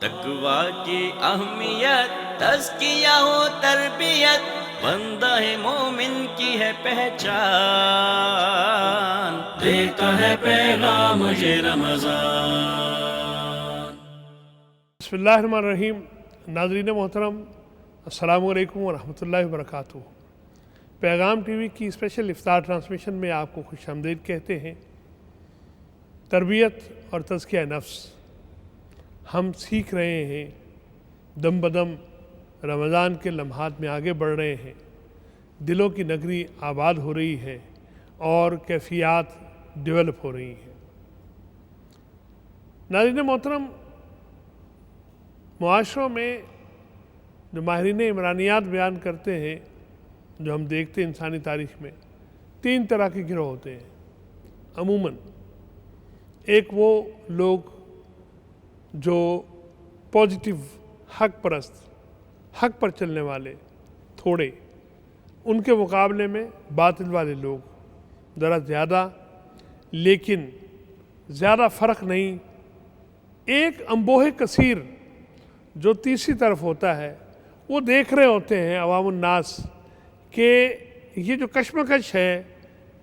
تقویٰ کی اہمیت تزکیہ ہو تربیت بندہ مومن کی ہے پہچان دیتا ہے پیغام یہ رمضان۔ بسم اللہ الرحمن الرحیم۔ ناظرین محترم، السلام علیکم ورحمۃ اللہ وبرکاتہ۔ پیغام ٹی وی کی اسپیشل افطار ٹرانسمیشن میں آپ کو خوش آمدید کہتے ہیں۔ تربیت اور تزکیہ نفس ہم سیکھ رہے ہیں، دم بدم رمضان کے لمحات میں آگے بڑھ رہے ہیں، دلوں کی نگری آباد ہو رہی ہے اور کیفیات ڈیولپ ہو رہی ہیں۔ ناظرین محترم، معاشروں میں جو ماہرین عمرانیات بیان کرتے ہیں، جو ہم دیکھتے ہیں انسانی تاریخ میں، 3 طرح کے گروہ ہوتے ہیں عموماً۔ ایک وہ لوگ جو پازیٹیو حق پرست، حق پر چلنے والے تھوڑے، ان کے مقابلے میں باطل والے لوگ ذرا زیادہ، لیکن زیادہ فرق نہیں۔ ایک انبوہ کثیر جو تیسری طرف ہوتا ہے، وہ دیکھ رہے ہوتے ہیں عوام الناس کہ یہ جو کشمکش ہے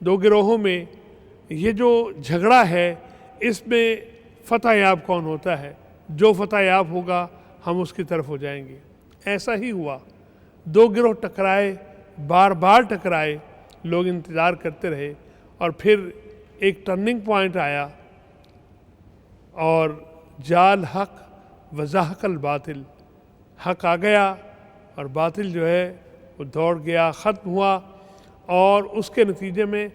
2 گروہوں میں، یہ جو جھگڑا ہے، اس میں فتح یاب کون ہوتا ہے؟ جو فتح یاب ہوگا ہم اس کی طرف ہو جائیں گے۔ ایسا ہی ہوا، 2 گروہ ٹکرائے، بار بار ٹکرائے، لوگ انتظار کرتے رہے، اور پھر ایک ٹرننگ پوائنٹ آیا اور جال حق وزحق الباطل، حق آ گیا اور باطل جو ہے وہ دوڑ گیا، ختم ہوا۔ اور اس کے نتیجے میں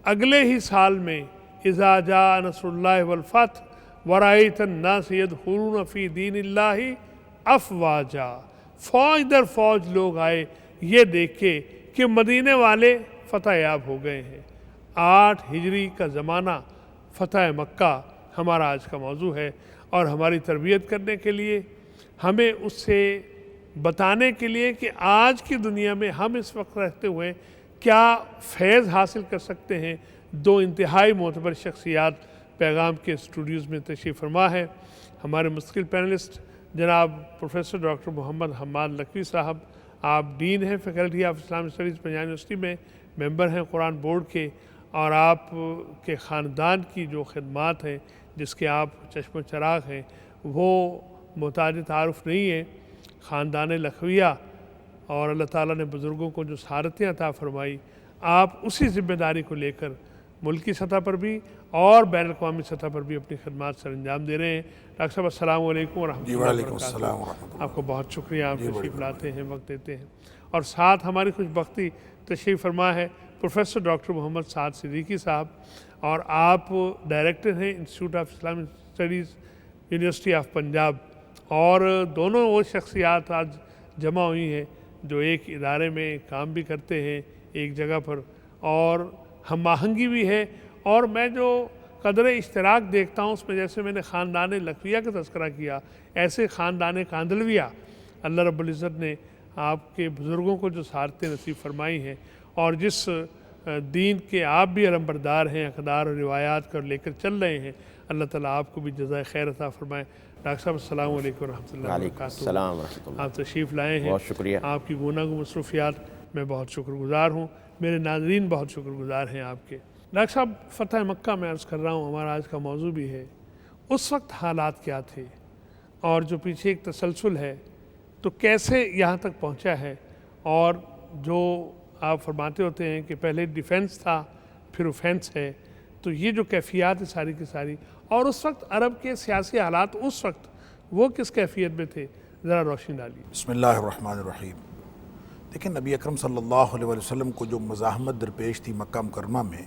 اگلے ہی سال میں اذا جاء نصر اللہ والفتح ورأیت الناس یدخلون فی دین اللہ افواجا، فوج در فوج لوگ آئے یہ دیکھ کے کہ مدینے والے فتح یاب ہو گئے ہیں۔ 8 ہجری کا زمانہ، فتح مکہ ہمارا آج کا موضوع ہے، اور ہماری تربیت کرنے کے لیے، ہمیں اس سے بتانے کے لیے کہ آج کی دنیا میں ہم اس وقت رہتے ہوئے کیا فیض حاصل کر سکتے ہیں، 2 انتہائی معتبر شخصیات پیغام کے اسٹوڈیوز میں تشریف فرما ہے۔ ہمارے مستقل پینلسٹ جناب پروفیسر ڈاکٹر محمد حماد لکھوی صاحب، آپ ڈین ہیں faculty of Islamic studies Punjab university میں، ممبر ہیں قرآن بورڈ کے، اور آپ کے خاندان کی جو خدمات ہیں، جس کے آپ چشم و چراغ ہیں، وہ محتاج تعارف نہیں ہیں۔ خاندان لکھویہ، اور اللہ تعالیٰ نے بزرگوں کو جو سعادتیں عطا فرمائی، آپ اسی ذمہ داری کو لے کر ملکی سطح پر بھی اور بین الاقوامی سطح پر بھی اپنی خدمات سر انجام دے رہے ہیں۔ ڈاکٹر صاحب السلام علیکم ورحمۃ اللہ وبرکاتہ۔ آپ کو بہت شکریہ، آپ تشریف لاتے ہیں، وقت دیتے ہیں۔ اور ساتھ ہماری خوش بختی تشریف فرما ہے پروفیسر ڈاکٹر محمد سعد صدیقی صاحب، اور آپ ڈائریکٹر ہیں institute of Islamic studies university of Punjab, اور دونوں وہ شخصیات آج جمع ہوئی ہیں جو ایک ادارے میں کام بھی کرتے ہیں ایک جگہ پر، اور ہم آہنگی بھی ہے۔ اور میں جو قدر اشتراک دیکھتا ہوں اس میں، جیسے میں نے خاندان لکھویہ کا تذکرہ کیا، ایسے خاندان کاندلویہ اللہ رب العزت نے آپ کے بزرگوں کو جو سعادتیں نصیب فرمائی ہیں، اور جس دین کے آپ بھی علمبردار ہیں، اقدار اور روایات کو لے کر چل رہے ہیں، اللہ تعالیٰ آپ کو بھی جزائے خیر عطا فرمائے۔ ڈاکٹر صاحب السلام علیکم ورحمۃ اللہ وبرکاتہ۔ السلام ورحمۃ اللہ۔ آپ تشریف لائے ہیں، بہت شکریہ۔ آپ کی گوناگو مصروفیات میں بہت شکر گزار ہوں، میرے ناظرین بہت شکر گزار ہیں آپ کے۔ ڈاکٹر صاحب، فتح مکہ میں عرض کر رہا ہوں، ہمارا آج کا موضوع بھی ہے۔ اس وقت حالات کیا تھے، اور جو پیچھے ایک تسلسل ہے تو کیسے یہاں تک پہنچا ہے، اور جو آپ فرماتے ہوتے ہیں کہ پہلے ڈیفنس تھا پھر اوفینس ہے، تو یہ جو کیفیات ہے ساری کی ساری، اور اس وقت عرب کے سیاسی حالات اس وقت وہ کس کیفیت میں تھے، ذرا روشنی ڈالیے۔ بسم اللہ الرحمن الرحیم۔ دیکھیں، نبی اکرم صلی اللہ علیہ وسلم کو جو مزاحمت درپیش تھی مکہ مکرمہ میں،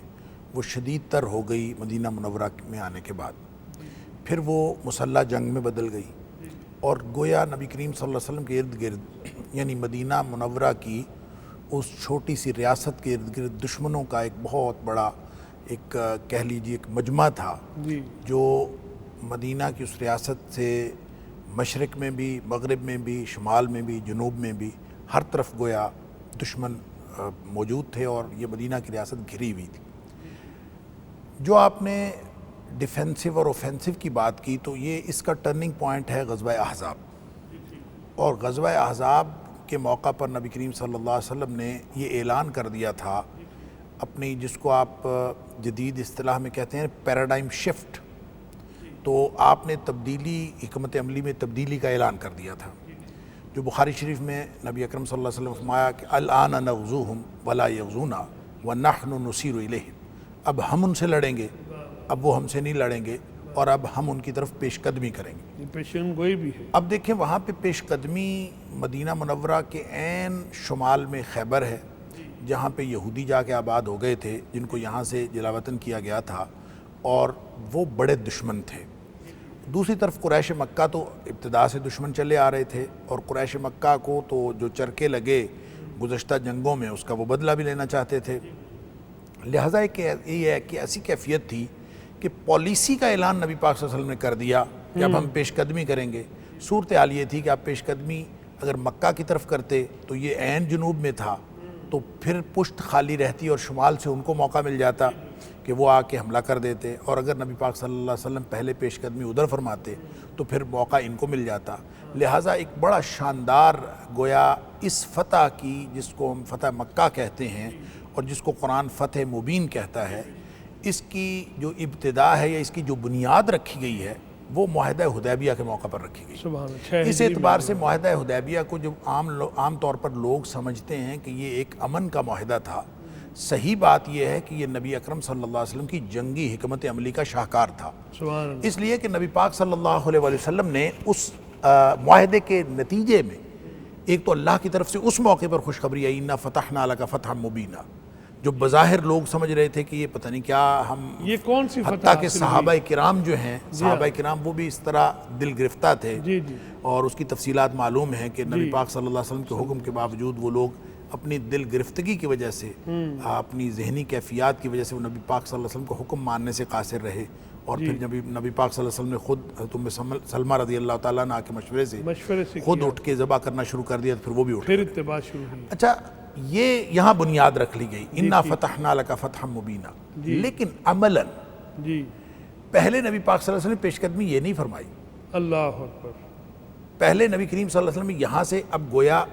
وہ شدید تر ہو گئی مدینہ منورہ میں آنے کے بعد، پھر وہ مسلح جنگ میں بدل گئی، اور گویا نبی کریم صلی اللہ علیہ وسلم کے ارد گرد، یعنی مدینہ منورہ کی اس چھوٹی سی ریاست کے ارد گرد دشمنوں کا ایک بہت بڑا ایک کہہ لیجیے ایک مجمع تھا، جو مدینہ کی اس ریاست سے مشرق میں بھی، مغرب میں بھی، شمال میں بھی، جنوب میں بھی ہر طرف گویا دشمن موجود تھے، اور یہ مدینہ کی ریاست گھری ہوئی تھی۔ جو آپ نے ڈیفینسو اور اوفینسو کی بات کی تو یہ اس کا ٹرننگ پوائنٹ ہے غزوہ احزاب، اور غزوہ احزاب کے موقع پر نبی کریم صلی اللہ علیہ وسلم نے یہ اعلان کر دیا تھا اپنی، جس کو آپ جدید اصطلاح میں کہتے ہیں پیراڈائم شفٹ، تو آپ نے تبدیلی، حکمت عملی میں تبدیلی کا اعلان کر دیا تھا، جو بخاری شریف میں نبی اکرم صلی اللہ علیہ وسلم فرمایا کہ الآن نغزوہم ولا یغزونا ونحن نسیر الیہم، اب ہم ان سے لڑیں گے، اب وہ ہم سے نہیں لڑیں گے، اور اب ہم ان کی طرف پیش قدمی کریں گے۔ پیشن گوئی بھی ہے۔ اب دیکھیں وہاں پہ پیش قدمی مدینہ منورہ کے عین شمال میں خیبر ہے، جہاں پہ یہودی جا کے آباد ہو گئے تھے، جن کو یہاں سے جلا وطن کیا گیا تھا، اور وہ بڑے دشمن تھے۔ دوسری طرف قریش مکہ تو ابتدا سے دشمن چلے آ رہے تھے، اور قریش مکہ کو تو جو چرکے لگے گزشتہ جنگوں میں اس کا وہ بدلہ بھی لینا چاہتے تھے، لہٰذا یہ ہے کہ ایسی کیفیت تھی کہ پالیسی کا اعلان نبی پاک صلی اللہ علیہ وسلم نے کر دیا کہ اب ہم پیش قدمی کریں گے۔ صورتحال یہ تھی کہ آپ پیش قدمی اگر مکہ کی طرف کرتے تو یہ عین جنوب میں تھا، تو پھر پشت خالی رہتی اور شمال سے ان کو موقع مل جاتا کہ وہ آ کے حملہ کر دیتے، اور اگر نبی پاک صلی اللہ علیہ وسلم پہلے پیش قدمی ادھر فرماتے تو پھر موقع ان کو مل جاتا۔ لہٰذا ایک بڑا شاندار گویا اس فتح کی، جس کو ہم فتح مکہ کہتے ہیں اور جس کو قرآن فتح مبین کہتا ہے، اس کی جو ابتدا ہے یا اس کی جو بنیاد رکھی گئی ہے وہ معاہدہ حدیبیہ کے موقع پر رکھی گئی۔ سبحان اللہ۔ اس اعتبار سے معاہدہ حدیبیہ کو جو عام طور پر لوگ سمجھتے ہیں کہ یہ ایک امن کا معاہدہ تھا، صحیح بات یہ ہے کہ یہ نبی اکرم صلی اللہ علیہ وسلم کی جنگی حکمت عملی کا شاہکار تھا، سبحان اللہ۔ اس لیے کہ نبی پاک صلی اللہ علیہ وسلم نے اس معاہدے کے نتیجے میں ایک تو اللہ کی طرف سے اس موقع پر خوشخبری آئی، اِنَّا فَتَحْنَا لَكَ فَتْحًا مُبِينًا، جو بظاہر لوگ سمجھ رہے تھے کہ یہ پتہ نہیں کیا ہم، یہ کون سی فتح حتیٰ کہ حاصل صحابہ کرام جو ہیں، صحابہ کرام وہ بھی اس طرح دل گرفتہ تھے، جی جی، اور اس کی تفصیلات معلوم ہیں کہ نبی پاک صلی اللہ علیہ وسلم کے حکم کے باوجود وہ لوگ اپنی دل گرفتگی کی وجہ سے، اپنی ذہنی کیفیات کی وجہ سے وہ نبی پاک صلی اللہ علیہ وسلم کو حکم ماننے سے قاصر رہے، اور پھر جب نبی پاک صلی اللہ علیہ وسلم نے خود حضرت ام سلمہ رضی اللہ تعالیٰ عنہ کے مشورے سے خود اٹھ کے ذبح کرنا شروع کر دیا، تو پھر وہ بھی اٹھ پھر اتباع شروع ہوئی۔ اچھا، یہ یہاں بنیاد رکھ لی گئی، اِنَّا فَتَحْنَا لَكَ فَتْحًا مُبِينًا، لیکن عملاً جی، پہلے نبی پاک صلی اللہ علیہ وسلم نے پیش قدمی یہ نہیں فرمائی۔ اللہ اکبر۔ پہلے نبی کریم صلی اللہ علیہ وسلم یہاں سے اب گویا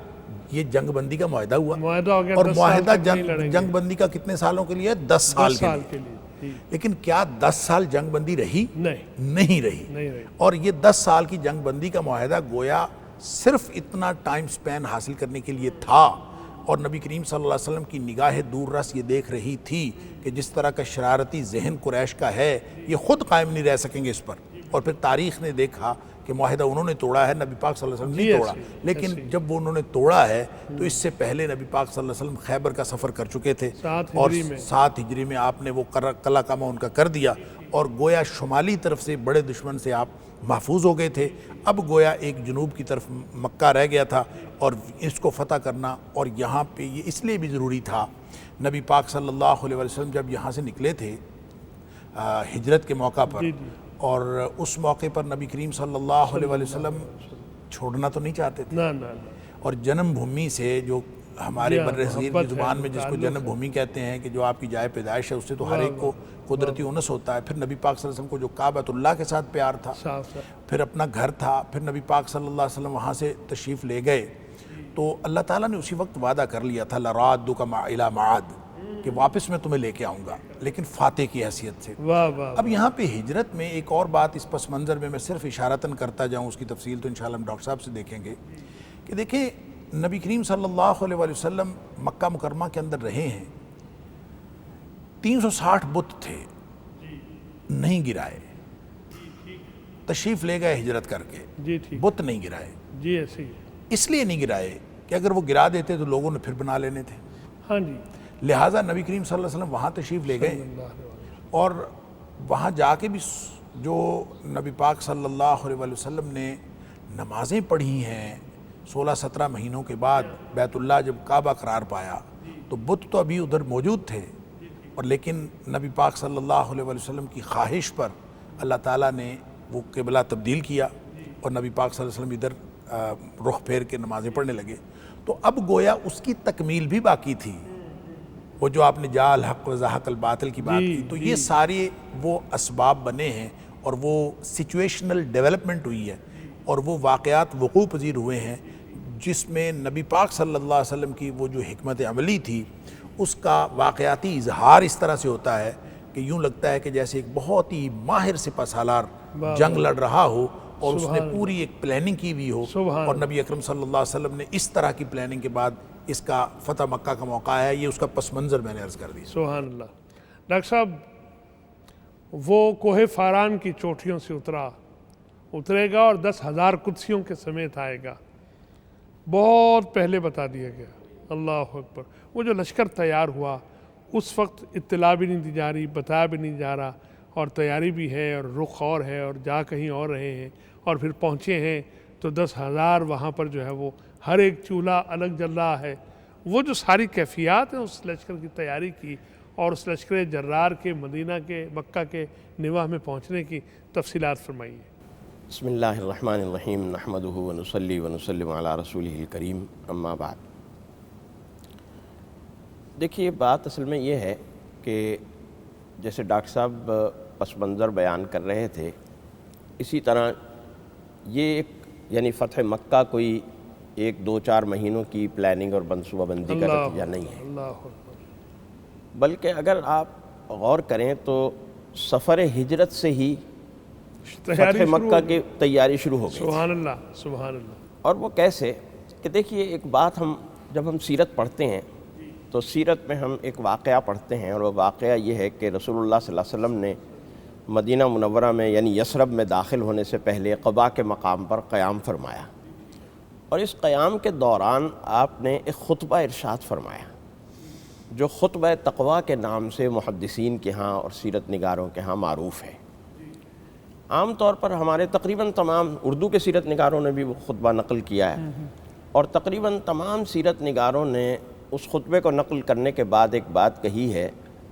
یہ جنگ بندی کا معاہدہ ہوا، معاہدہ ہو گیا، اور 10 سال معاہدہ تک نہیں لڑیں گے۔ جنگ بندی کا کتنے سالوں کے لیے؟ 10 سال 10 کے سال لیے۔ کے لیے، جی۔ لیکن کیا 10 سال جنگ بندی رہی؟ نہیں رہی۔ نہیں رہی۔ اور یہ 10 سال کی جنگ بندی کا معاہدہ گویا صرف اتنا ٹائم سپین حاصل کرنے کے لیے تھا، اور نبی کریم صلی اللہ علیہ وسلم کی نگاہ دور رس یہ دیکھ رہی تھی کہ جس طرح کا شرارتی ذہن قریش کا ہے، یہ خود قائم نہیں رہ سکیں گے اس پر، اور پھر تاریخ نے دیکھا کہ معاہدہ انہوں نے توڑا ہے، نبی پاک صلی اللہ علیہ وسلم نہیں توڑا، لیکن جب وہ انہوں نے توڑا ہے تو اس سے پہلے نبی پاک صلی اللہ علیہ وسلم خیبر کا سفر کر چکے تھے، اور 7 ہجری میں آپ نے وہ قلعہ کامہ ان کا کر دیا، اور گویا شمالی طرف سے بڑے دشمن سے آپ محفوظ ہو گئے تھے۔ اب گویا ایک جنوب کی طرف مکہ رہ گیا تھا، اور اس کو فتح کرنا، اور یہاں پہ یہ اس لیے بھی ضروری تھا، نبی پاک صلی اللہ علیہ وسلم جب یہاں سے نکلے تھے ہجرت کے موقع پر، اور اس موقع پر نبی کریم صلی اللہ علیہ وسلم چھوڑنا تو نہیں چاہتے تھے، اور جنم بھومی سے، جو ہمارے بر صغیر کی زبان میں جس کو جنم بھومی کہتے ہیں کہ جو آپ کی جائے پیدائش ہے، اس سے تو ہر ایک کو قدرتی انس ہوتا ہے۔ پھر نبی پاک صلی اللہ علیہ وسلم کو جو کعبۃ اللہ کے ساتھ پیار تھا، پھر اپنا گھر تھا، پھر نبی پاک صلی اللہ علیہ وسلم وہاں سے تشریف لے گئے، تو اللہ تعالیٰ نے اسی وقت وعدہ کر لیا تھا لَرَادُّكَ إِلَىٰ مَعَادٍ، کہ واپس میں تمہیں لے کے آؤں گا، لیکن فاتح کی حیثیت سے۔ اب یہاں پہ ہجرت میں ایک اور بات اس پس منظر میں صرف اشارتاً کرتا جاؤں، اس کی تفصیل تو انشاءاللہ ہم ڈاکٹر صاحب سے دیکھیں گے، کہ دیکھیں نبی کریم صلی اللہ علیہ وسلم مکہ مکرمہ کے اندر رہے ہیں، 360 بت تھے، نہیں گرائے، تشریف لے گئے ہجرت کر کے، بت نہیں گرائے، اس لیے نہیں گرائے کہ اگر وہ گرا دیتے تو لوگوں نے پھر بنا لینے تھے، لہٰذا نبی کریم صلی اللہ علیہ وسلم وہاں تشریف لے گئے، اور وہاں جا کے بھی جو نبی پاک صلی اللہ علیہ وسلم نے نمازیں پڑھی ہیں 16-17 مہینوں کے بعد، بیت اللہ جب کعبہ قرار پایا تو بت تو ابھی ادھر موجود تھے، اور لیکن نبی پاک صلی اللہ علیہ وسلم کی خواہش پر اللہ تعالیٰ نے وہ قبلہ تبدیل کیا، اور نبی پاک صلی اللہ علیہ وسلم ادھر رخ پھیر کے نمازیں پڑھنے لگے، تو اب گویا اس کی تکمیل بھی باقی تھی، وہ جو آپ نے جا الحق و زہق الباطل کی بات کی، تو یہ سارے وہ اسباب بنے ہیں اور وہ سچویشنل ڈیولپمنٹ ہوئی ہے اور وہ واقعات وقوع پذیر ہوئے ہیں جس میں نبی پاک صلی اللہ علیہ وسلم کی وہ جو حکمت عملی تھی اس کا واقعاتی اظہار اس طرح سے ہوتا ہے کہ یوں لگتا ہے کہ جیسے ایک بہت ہی ماہر سپہ سالار جنگ لڑ رہا ہو اور اس نے پوری ایک پلاننگ کی ہوئی ہو، اور نبی اکرم صلی اللہ علیہ وسلم نے اس طرح کی پلاننگ کے بعد اس کا فتح مکہ کا موقع ہے، یہ اس کا پس منظر میں نے عرض کر دی۔ سبحان اللہ۔ ڈاکٹر صاحب، وہ کوہ فاران کی چوٹیوں سے اترے گا اور 10,000 قدسیوں کے سمیت آئے گا، بہت پہلے بتا دیا گیا۔ اللہ اکبر۔ وہ جو لشکر تیار ہوا اس وقت اطلاع بھی نہیں دی جا رہی، بتایا بھی نہیں جا رہا، اور تیاری بھی ہے اور رخ اور ہے اور جا کہیں اور رہے ہیں، اور پھر پہنچے ہیں تو 10,000 وہاں پر جو ہے وہ ہر ایک چولہا الگ جل رہا ہے۔ وہ جو ساری کیفیات ہیں اس لشکر کی تیاری کی اور اس لشکر جرار کے مدینہ کے مکہ کے نواح میں پہنچنے کی تفصیلات فرمائیے۔ بسم اللہ الرحمن الرحیم، نحمدہ ونصلی ونسلم علی رسولہ الکریم، اما بعد۔ دیکھیے، بات اصل میں یہ ہے کہ جیسے ڈاکٹر صاحب پس منظر بیان کر رہے تھے، اسی طرح یہ ایک یعنی فتح مکہ کوئی 1-2-4 مہینوں کی پلاننگ اور منصوبہ بندی کا نتیجہ نہیں ہے، اللہ بلکہ اگر آپ غور کریں تو سفر ہجرت سے ہی فتح مکہ کی تیاری شروع ہو گئی۔ سبحان اللہ، سبحان اللہ۔ اور وہ کیسے کہ دیکھیے، ایک بات جب ہم سیرت پڑھتے ہیں تو سیرت میں ہم ایک واقعہ پڑھتے ہیں، اور وہ واقعہ یہ ہے کہ رسول اللہ صلی اللہ علیہ وسلم نے مدینہ منورہ میں یعنی یثرب میں داخل ہونے سے پہلے قباء کے مقام پر قیام فرمایا، اور اس قیام کے دوران آپ نے ایک خطبہ ارشاد فرمایا جو خطبہ تقویٰ کے نام سے محدثین کے ہاں اور سیرت نگاروں کے ہاں معروف ہے۔ عام طور پر ہمارے تقریباً تمام اردو کے سیرت نگاروں نے بھی وہ خطبہ نقل کیا ہے، اور تقریباً تمام سیرت نگاروں نے اس خطبے کو نقل کرنے کے بعد ایک بات کہی ہے،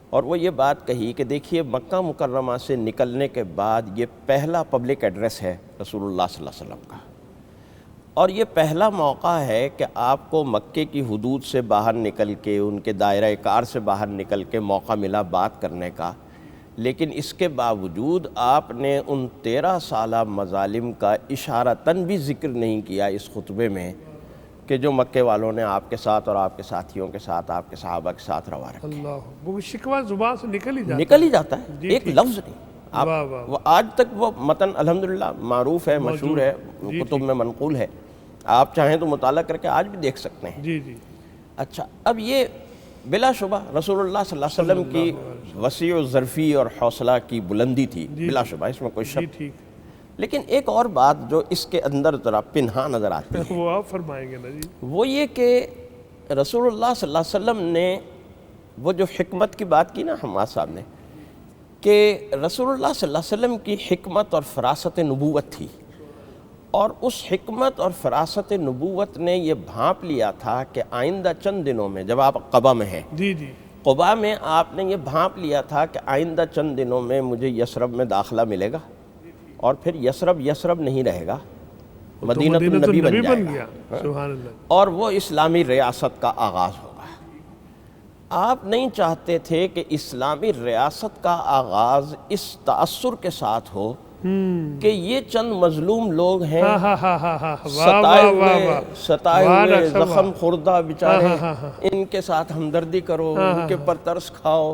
اور وہ یہ بات کہی کہ دیکھیے، مکہ مکرمہ سے نکلنے کے بعد یہ پہلا پبلک ایڈریس ہے رسول اللہ صلی اللہ علیہ وسلم کا، اور یہ پہلا موقع ہے کہ آپ کو مکے کی حدود سے باہر نکل کے، ان کے دائرہ کار سے باہر نکل کے موقع ملا بات کرنے کا، لیکن اس کے باوجود آپ نے ان 13 سالہ مظالم کا اشارتاً بھی ذکر نہیں کیا اس خطبے میں کہ جو مکے والوں نے آپ کے ساتھ اور آپ کے ساتھیوں کے ساتھ، آپ کے صحابہ کے ساتھ روا رکھا۔ اللہ، وہ شکوہ زبان سے نکل ہی جاتا ہے، ایک لفظ نہیں۔ وہ آج تک وہ متن الحمدللہ معروف ہے، مشہور ہے، کتب میں منقول ہے، آپ چاہیں تو مطالعہ کر کے آج بھی دیکھ سکتے ہیں۔ جی جی۔ اچھا، اب یہ بلا شبہ رسول اللہ صلی اللہ علیہ وسلم کی وسیع و ظرفی اور حوصلہ کی بلندی تھی، بلا شبہ، اس میں کوئی شک۔ لیکن ایک اور بات جو اس کے اندر ذرا پنہا نظر آتی ہے، وہ آپ فرمائیں گے نا جی، وہ یہ کہ رسول اللہ صلی اللہ علیہ وسلم نے وہ جو حکمت کی بات کی نا حماد صاحب نے، کہ رسول اللہ صلی اللہ علیہ وسلم کی حکمت اور فراست نبوت تھی، اور اس حکمت اور فراست نبوت نے یہ بھانپ لیا تھا کہ آئندہ چند دنوں میں، جب آپ قبا میں ہیں، جی جی، قبا میں آپ نے یہ بھانپ لیا تھا کہ آئندہ چند دنوں میں مجھے یثرب میں داخلہ ملے گا، اور پھر یثرب نہیں رہے گا، مدینہ النبی بن جائے گا، سبحان اللہ، اور وہ اسلامی ریاست کا آغاز ہوگا۔ آپ نہیں چاہتے تھے کہ اسلامی ریاست کا آغاز اس تأثر کے ساتھ ہو کہ یہ چند مظلوم لوگ ہیں، ستائے ہوئے زخم خوردہ بیچارے، ان کے ساتھ ہمدردی کرو، ان کے پر ترس کھاؤ،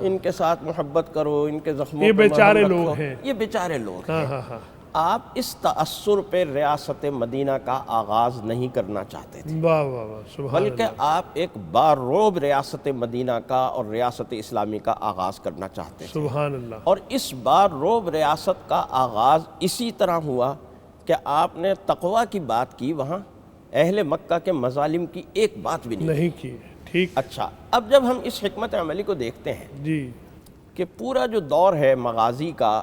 ان کے ساتھ محبت کرو، ان کے زخموں یہ پر بیچارے مرہم لوگ رکھو، ہیں، یہ بیچارے لوگ ہیں۔ آپ اس تأثر پہ ریاست مدینہ کا آغاز نہیں کرنا چاہتے تھے، واہ واہ واہ، سبحان بلکہ آپ ایک باروب ریاست مدینہ کا اور ریاست اسلامی کا آغاز کرنا چاہتے تھے، سبحان اللہ، اور اس باروب ریاست کا آغاز اسی طرح ہوا کہ آپ نے تقویٰ کی بات کی، وہاں اہل مکہ کے مظالم کی ایک بات بھی نہیں کی۔ ٹھیک۔ اچھا، اب جب ہم اس حکمت عملی کو دیکھتے ہیں جی، کہ پورا جو دور ہے مغازی کا،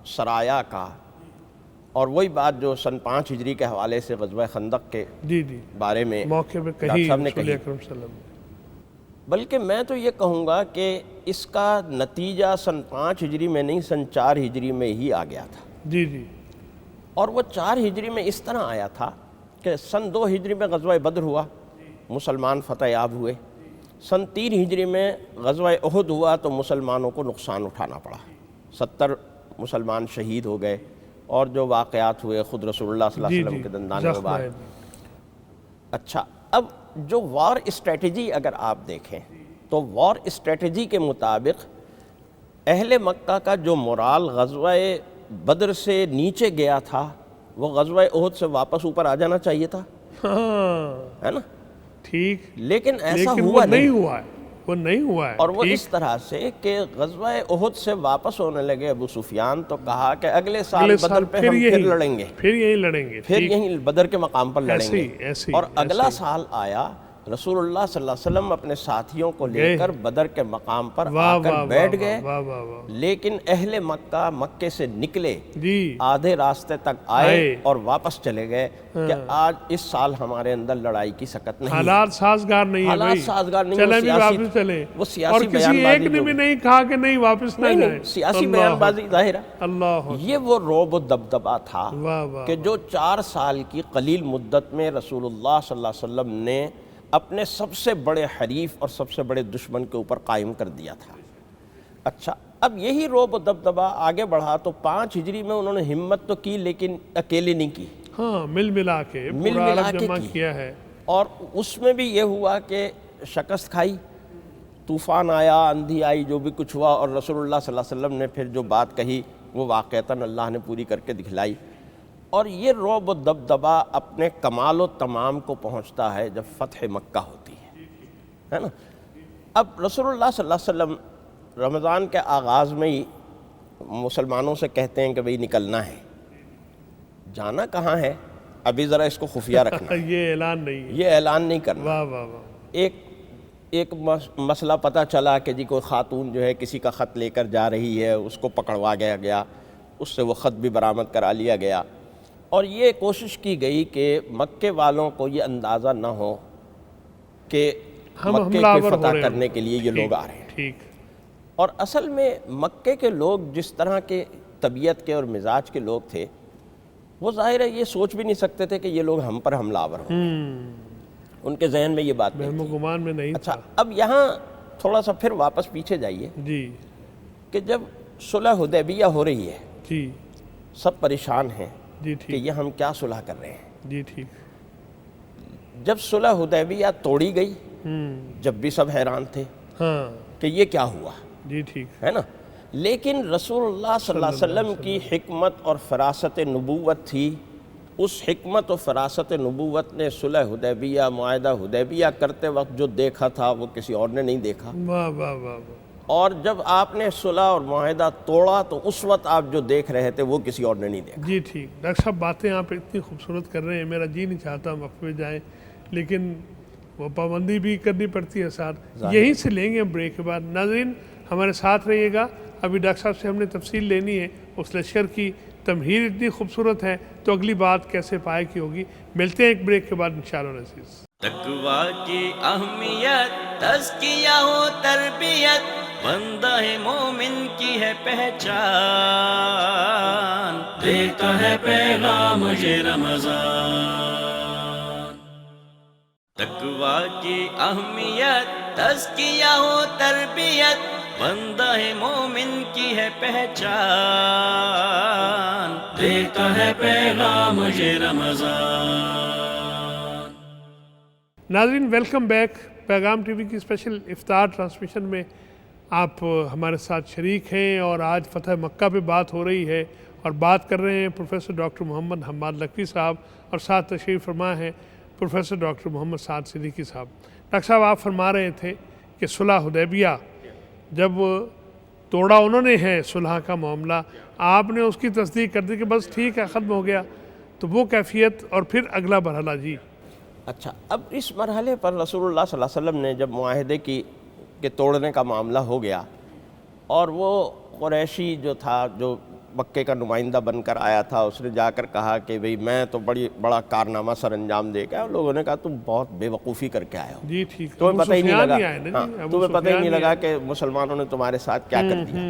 سرایا کا، اور وہی بات جو سن 5 ہجری کے حوالے سے غزوہ خندق کے جی جی، بارے میں موقع پہ ڈاکٹر صاحب نے رسول کہی، اکرم صلی اللہ علیہ وسلم، بلکہ میں تو یہ کہوں گا کہ اس کا نتیجہ سن 5 ہجری میں نہیں، سن 4 ہجری میں ہی آ گیا تھا۔ جی جی، اور وہ 4 ہجری میں اس طرح آیا تھا کہ سن 2 ہجری میں غزوہ بدر ہوا، مسلمان فتح یاب ہوئے، سن 3 ہجری میں غزوہ احد ہوا تو مسلمانوں کو نقصان اٹھانا پڑا، 70 مسلمان شہید ہو گئے، اور جو واقعات ہوئے خود رسول اللہ صلی اللہ علیہ وسلم کے دندان مبارک۔ اچھا، اب جو وار اسٹریٹجی اگر آپ دیکھیں تو وار اسٹریٹجی کے مطابق اہل مکہ کا جو مورال غزوہ بدر سے نیچے گیا تھا وہ غزوہ احد سے واپس اوپر آ جانا چاہیے تھا، ہے نا؟ ٹھیک، لیکن ایسا لیکن ہوا وہ نہیں ہوا ہے، وہ نہیں ہوا ہے، اور وہ اس طرح سے کہ غزوہ احد سے واپس ہونے لگے ابو سفیان تو کہا کہ اگلے سال بدر پہ ہم پھر لڑیں گے، پھر یہیں لڑیں گے، پھر یہیں بدر کے مقام پر لڑیں گے۔ ایسے اور اگلا سال آیا، رسول اللہ صلی اللہ علیہ وسلم اپنے ساتھیوں کو لے کر بدر کے مقام پر آ کر بیٹھ گئے، لیکن اہل مکہ مکے سے نکلے، آدھے راستے تک آئے اور واپس چلے گئے کہ آج اس سال ہمارے اندر لڑائی کی سکت نہیں، حالات سازگار نہیں ہیں، حالات سازگار نہیں، چلے بھی واپس چلے، وہ اور سیاسی کسی ایک نے بھی نہیں کہا کہ نہیں واپس نہ جائیں، سیاسی بیان بازی ظاہر ہے۔ اللہ یہ وہ رعب و دبدبا تھا کہ جو 4 سال کی قلیل مدت میں رسول اللہ صلی اللہ علیہ وسلم نے اپنے سب سے بڑے حریف اور سب سے بڑے دشمن کے اوپر قائم کر دیا تھا۔ اچھا، اب یہی رعب و دبدبا آگے بڑھا تو 5 ہجری میں انہوں نے ہمت تو کی لیکن اکیلے نہیں کی، ہاں مل ملا کے پورا عرب جمع کیا ہے، اور اس میں بھی یہ ہوا کہ شکست کھائی، طوفان آیا، آندھی آئی، جو بھی کچھ ہوا، اور رسول اللہ صلی اللہ علیہ وسلم نے پھر جو بات کہی وہ واقعتاً اللہ نے پوری کر کے دکھلائی۔ اور یہ رعب و دبدبا اپنے کمال و تمام کو پہنچتا ہے جب فتح مکہ ہوتی ہے نا۔ اب رسول اللہ صلی اللہ علیہ وسلم رمضان کے آغاز میں ہی مسلمانوں سے کہتے ہیں کہ بھئی نکلنا ہے، جانا کہاں ہے، ابھی ذرا اس کو خفیہ رکھنا، یہ اعلان نہیں ہے، یہ اعلان نہیں کرنا۔ واہ واہ واہ، ایک مسئلہ پتہ چلا کہ جی کوئی خاتون جو ہے کسی کا خط لے کر جا رہی ہے، اس کو پکڑوا گیا، اس سے وہ خط بھی برآمد کرا لیا گیا، اور یہ کوشش کی گئی کہ مکے والوں کو یہ اندازہ نہ ہو کہ مکے کی فتح کرنے کے لیے یہ لوگ آ رہے ہیں۔ اور اصل میں مکے کے لوگ جس طرح کے طبیعت کے اور مزاج کے لوگ تھے، وہ ظاہر ہے یہ سوچ بھی نہیں سکتے تھے کہ یہ لوگ ہم پر حملہ آور ہوں، ان کے ذہن میں یہ بات نہیں تھی، گمان میں نہیں تھا۔ اچھا، اب یہاں تھوڑا سا پھر واپس پیچھے جائیے کہ جب صلح حدیبیہ ہو رہی ہے، سب پریشان ہیں کہ یہ ہم کیا صلح کر رہے ہیں۔ جب صلح حدیبیہ توڑی گئی، جب بھی سب حیران تھے کہ یہ کیا ہوا، ہے نا، لیکن رسول اللہ صلی اللہ علیہ وسلم کی حکمت اور فراست نبوت تھی، اس حکمت و فراست نبوت نے صلح حدیبیہ، معاہدہ حدیبیہ کرتے وقت جو دیکھا تھا وہ کسی اور نے نہیں دیکھا، اور جب آپ نے صلح اور معاہدہ توڑا تو اس وقت آپ جو دیکھ رہے تھے وہ کسی اور نے نہیں دیکھا۔ جی ٹھیک، ڈاکٹر صاحب باتیں آپ اتنی خوبصورت کر رہے ہیں، میرا جی نہیں چاہتا ہم وقفے جائیں، لیکن وہ پابندی بھی کرنی پڑتی ہے ساتھ۔ یہیں سے لیں گے بریک کے بعد۔ ناظرین ہمارے ساتھ رہیے گا، ابھی ڈاکٹر صاحب سے ہم نے تفصیل لینی ہے، اس لشکر کی تمہید اتنی خوبصورت ہے تو اگلی بات کیسے پائے کی ہوگی۔ ملتے ہیں ایک بریک کے بعد انشاءاللہ عزیز۔ تقویٰ کی اہمیت، تزکیہ و تربیت، بندہ مومن کی ہے پہچان، دیتا ہے پیغام یہ رمضان۔ تقویٰ کی اہمیت، تزکیہ و تربیت، بندہ مومن کی ہے پہچان، دیتا ہے پیغام یہ رمضان۔ ناظرین ویلکم بیک، پیغام ٹی وی کی اسپیشل افطار ٹرانسمیشن میں آپ ہمارے ساتھ شریک ہیں، اور آج فتح مکہ پہ بات ہو رہی ہے، اور بات کر رہے ہیں پروفیسر ڈاکٹر محمد حماد لکھوی صاحب، اور ساتھ تشریف فرما ہیں پروفیسر ڈاکٹر محمد سعد صدیقی صاحب۔ ڈاکٹر صاحب آپ فرما رہے تھے کہ صلح حدیبیہ جب توڑا انہوں نے ہے صلح کا معاملہ، آپ نے اس کی تصدیق کر دی کہ بس ٹھیک ہے ختم ہو گیا، تو وہ کیفیت اور پھر اگلا مرحلہ جی۔ اچھا، اب اس مرحلے پر رسول اللہ صلی اللہ علیہ وسلم نے جب معاہدے کے توڑنے کا معاملہ ہو گیا، اور وہ قریشی جو تھا جو مکے کا نمائندہ بن کر آیا تھا، اس نے جا کر کہا کہ بھئی میں تو بڑا کارنامہ سر انجام دے گیا، لوگوں نے کہا تم بہت بے وقوفی کر کے آئے ہو، جی ٹھیک، تمہیں پتہ ہی نہیں لگا، تمہیں پتہ ہی نہیں لگا کہ مسلمانوں نے تمہارے ساتھ کیا کر دیا۔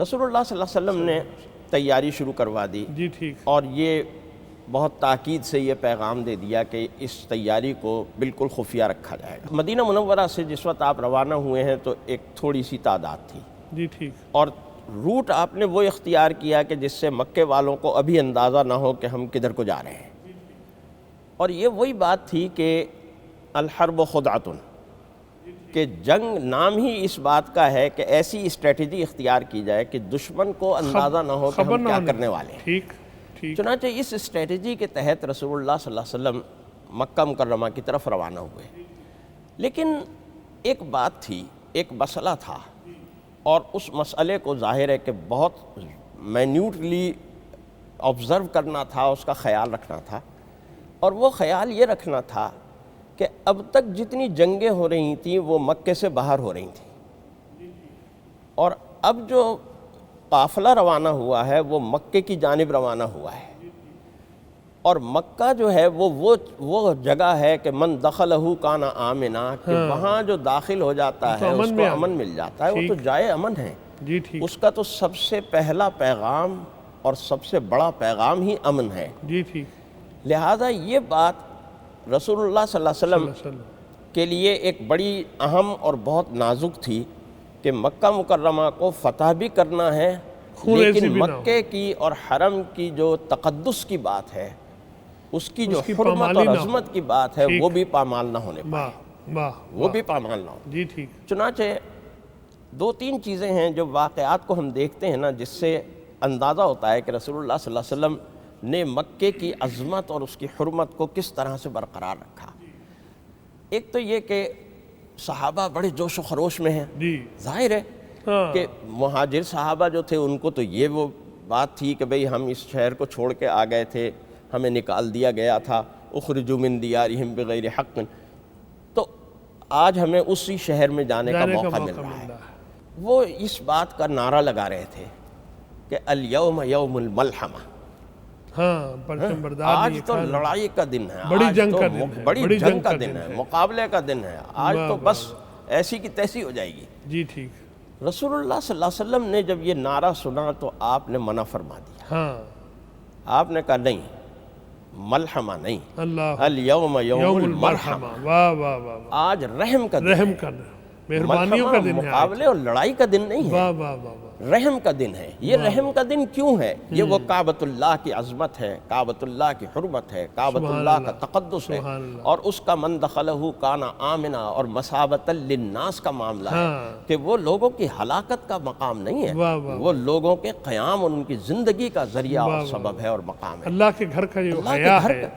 رسول اللہ صلی اللہ علیہ وسلم نے تیاری شروع کروا دی، جی ٹھیک، اور یہ بہت تاکید سے یہ پیغام دے دیا کہ اس تیاری کو بالکل خفیہ رکھا جائے گا۔ مدینہ منورہ سے جس وقت آپ روانہ ہوئے ہیں تو ایک تھوڑی سی تعداد تھی، جی ٹھیک، اور روٹ آپ نے وہ اختیار کیا کہ جس سے مکے والوں کو ابھی اندازہ نہ ہو کہ ہم کدھر کو جا رہے ہیں، اور یہ وہی بات تھی کہ الحرب خدعۃ، کہ جنگ نام ہی اس بات کا ہے کہ ایسی اسٹریٹجی اختیار کی جائے کہ دشمن کو اندازہ نہ ہو کہ خبر ہم نہ کیا ہونے، کرنے والے ہیں۔ ٹھیک ٹھیک، چنانچہ اس اسٹریٹجی کے تحت رسول اللہ صلی اللہ علیہ وسلم مکہ مکرمہ کی طرف روانہ ہوئے، لیکن ایک بات تھی، ایک مسئلہ تھا، اور اس مسئلے کو ظاہر ہے کہ بہت مینیوٹلی آبزرو کرنا تھا، اس کا خیال رکھنا تھا، اور وہ خیال یہ رکھنا تھا کہ اب تک جتنی جنگیں ہو رہی تھیں وہ مکے سے باہر ہو رہی تھیں، اور اب جو قافلہ روانہ ہوا ہے وہ مکے کی جانب روانہ ہوا ہے، اور مکہ جو ہے وہ جگہ ہے کہ من دخلہ کان آمنا، کہ وہاں جو داخل ہو جاتا ہے اس کو امن مل جاتا ہے، وہ تو جائے امن ہے، جی ٹھیک، اس کا تو سب سے پہلا پیغام اور سب سے بڑا پیغام ہی امن ہے۔ جی ٹھیک، لہذا یہ بات رسول اللہ صلی اللہ علیہ وسلم کے لیے ایک بڑی اہم اور بہت نازک تھی کہ مکہ مکرمہ کو فتح بھی کرنا ہے، لیکن مکے کی اور حرم کی جو تقدس کی بات ہے، اس کی جو حرمت اور عظمت کی بات ہے، وہ بھی پامال نہ ہونے پائے، وہ بھی پامال نہ ہو۔ جی ٹھیک، چنانچہ دو تین چیزیں ہیں جو واقعات کو ہم دیکھتے ہیں نا، جس سے اندازہ ہوتا ہے کہ رسول اللہ صلی اللہ علیہ وسلم نے مکے کی عظمت اور اس کی حرمت کو کس طرح سے برقرار رکھا۔ ایک تو یہ کہ صحابہ بڑے جوش و خروش میں ہیں، جی ظاہر ہے کہ مہاجر صحابہ جو تھے ان کو تو یہ وہ بات تھی کہ بھئی ہم اس شہر کو چھوڑ کے آ گئے تھے، ہمیں نکال دیا گیا تھا، اخرجوا من دیارہم بغیر حق، تو آج ہمیں اسی شہر میں جانے کا موقع مل رہا ہے۔ وہ اس بات کا نعرہ لگا رہے تھے کہ الیوم یوم الملحمہ، ہاں پرچم بردار، آج تو لڑائی کا دن ہے، بڑی آج جنگ تو کا دن ہے، بڑی جنگ کا دن ہے، مقابلے کا دن ہے، آج تو بس ایسی کی تیسی ہو جائے گی۔ جی ٹھیک، رسول اللہ صلی اللہ علیہ وسلم نے جب یہ نعرہ سنا تو آپ نے منع فرما دیا، ہاں آپ نے کہا نہیں، ملحمہ نہیں، اللہ الیوم یوم یوم الملحمہ، المرحمہ، واہ واہ واہ، آج رحم کا دن ہے، رحم کرنا، مہربانیوں کا دن ہے، مقابلے اور لڑائی کا دن نہیں ہے، واہ واہ واہ، رحم کا دن ہے۔ یہ رحم کا دن کیوں ہے؟ یہ وہ کعبۃ اللہ کی عظمت ہے، کعبۃ اللہ کی حرمت ہے، کعبۃ اللہ کا تقدس ہے، اور اس کا من دخلہ کان آمنا اور مثابۃ للناس کا معاملہ ہے کہ وہ لوگوں کی ہلاکت کا مقام نہیں ہے، وہ لوگوں کے قیام اور ان کی زندگی کا ذریعہ اور سبب ہے اور مقام ہے۔ اللہ کے گھر کا جو حیا ہے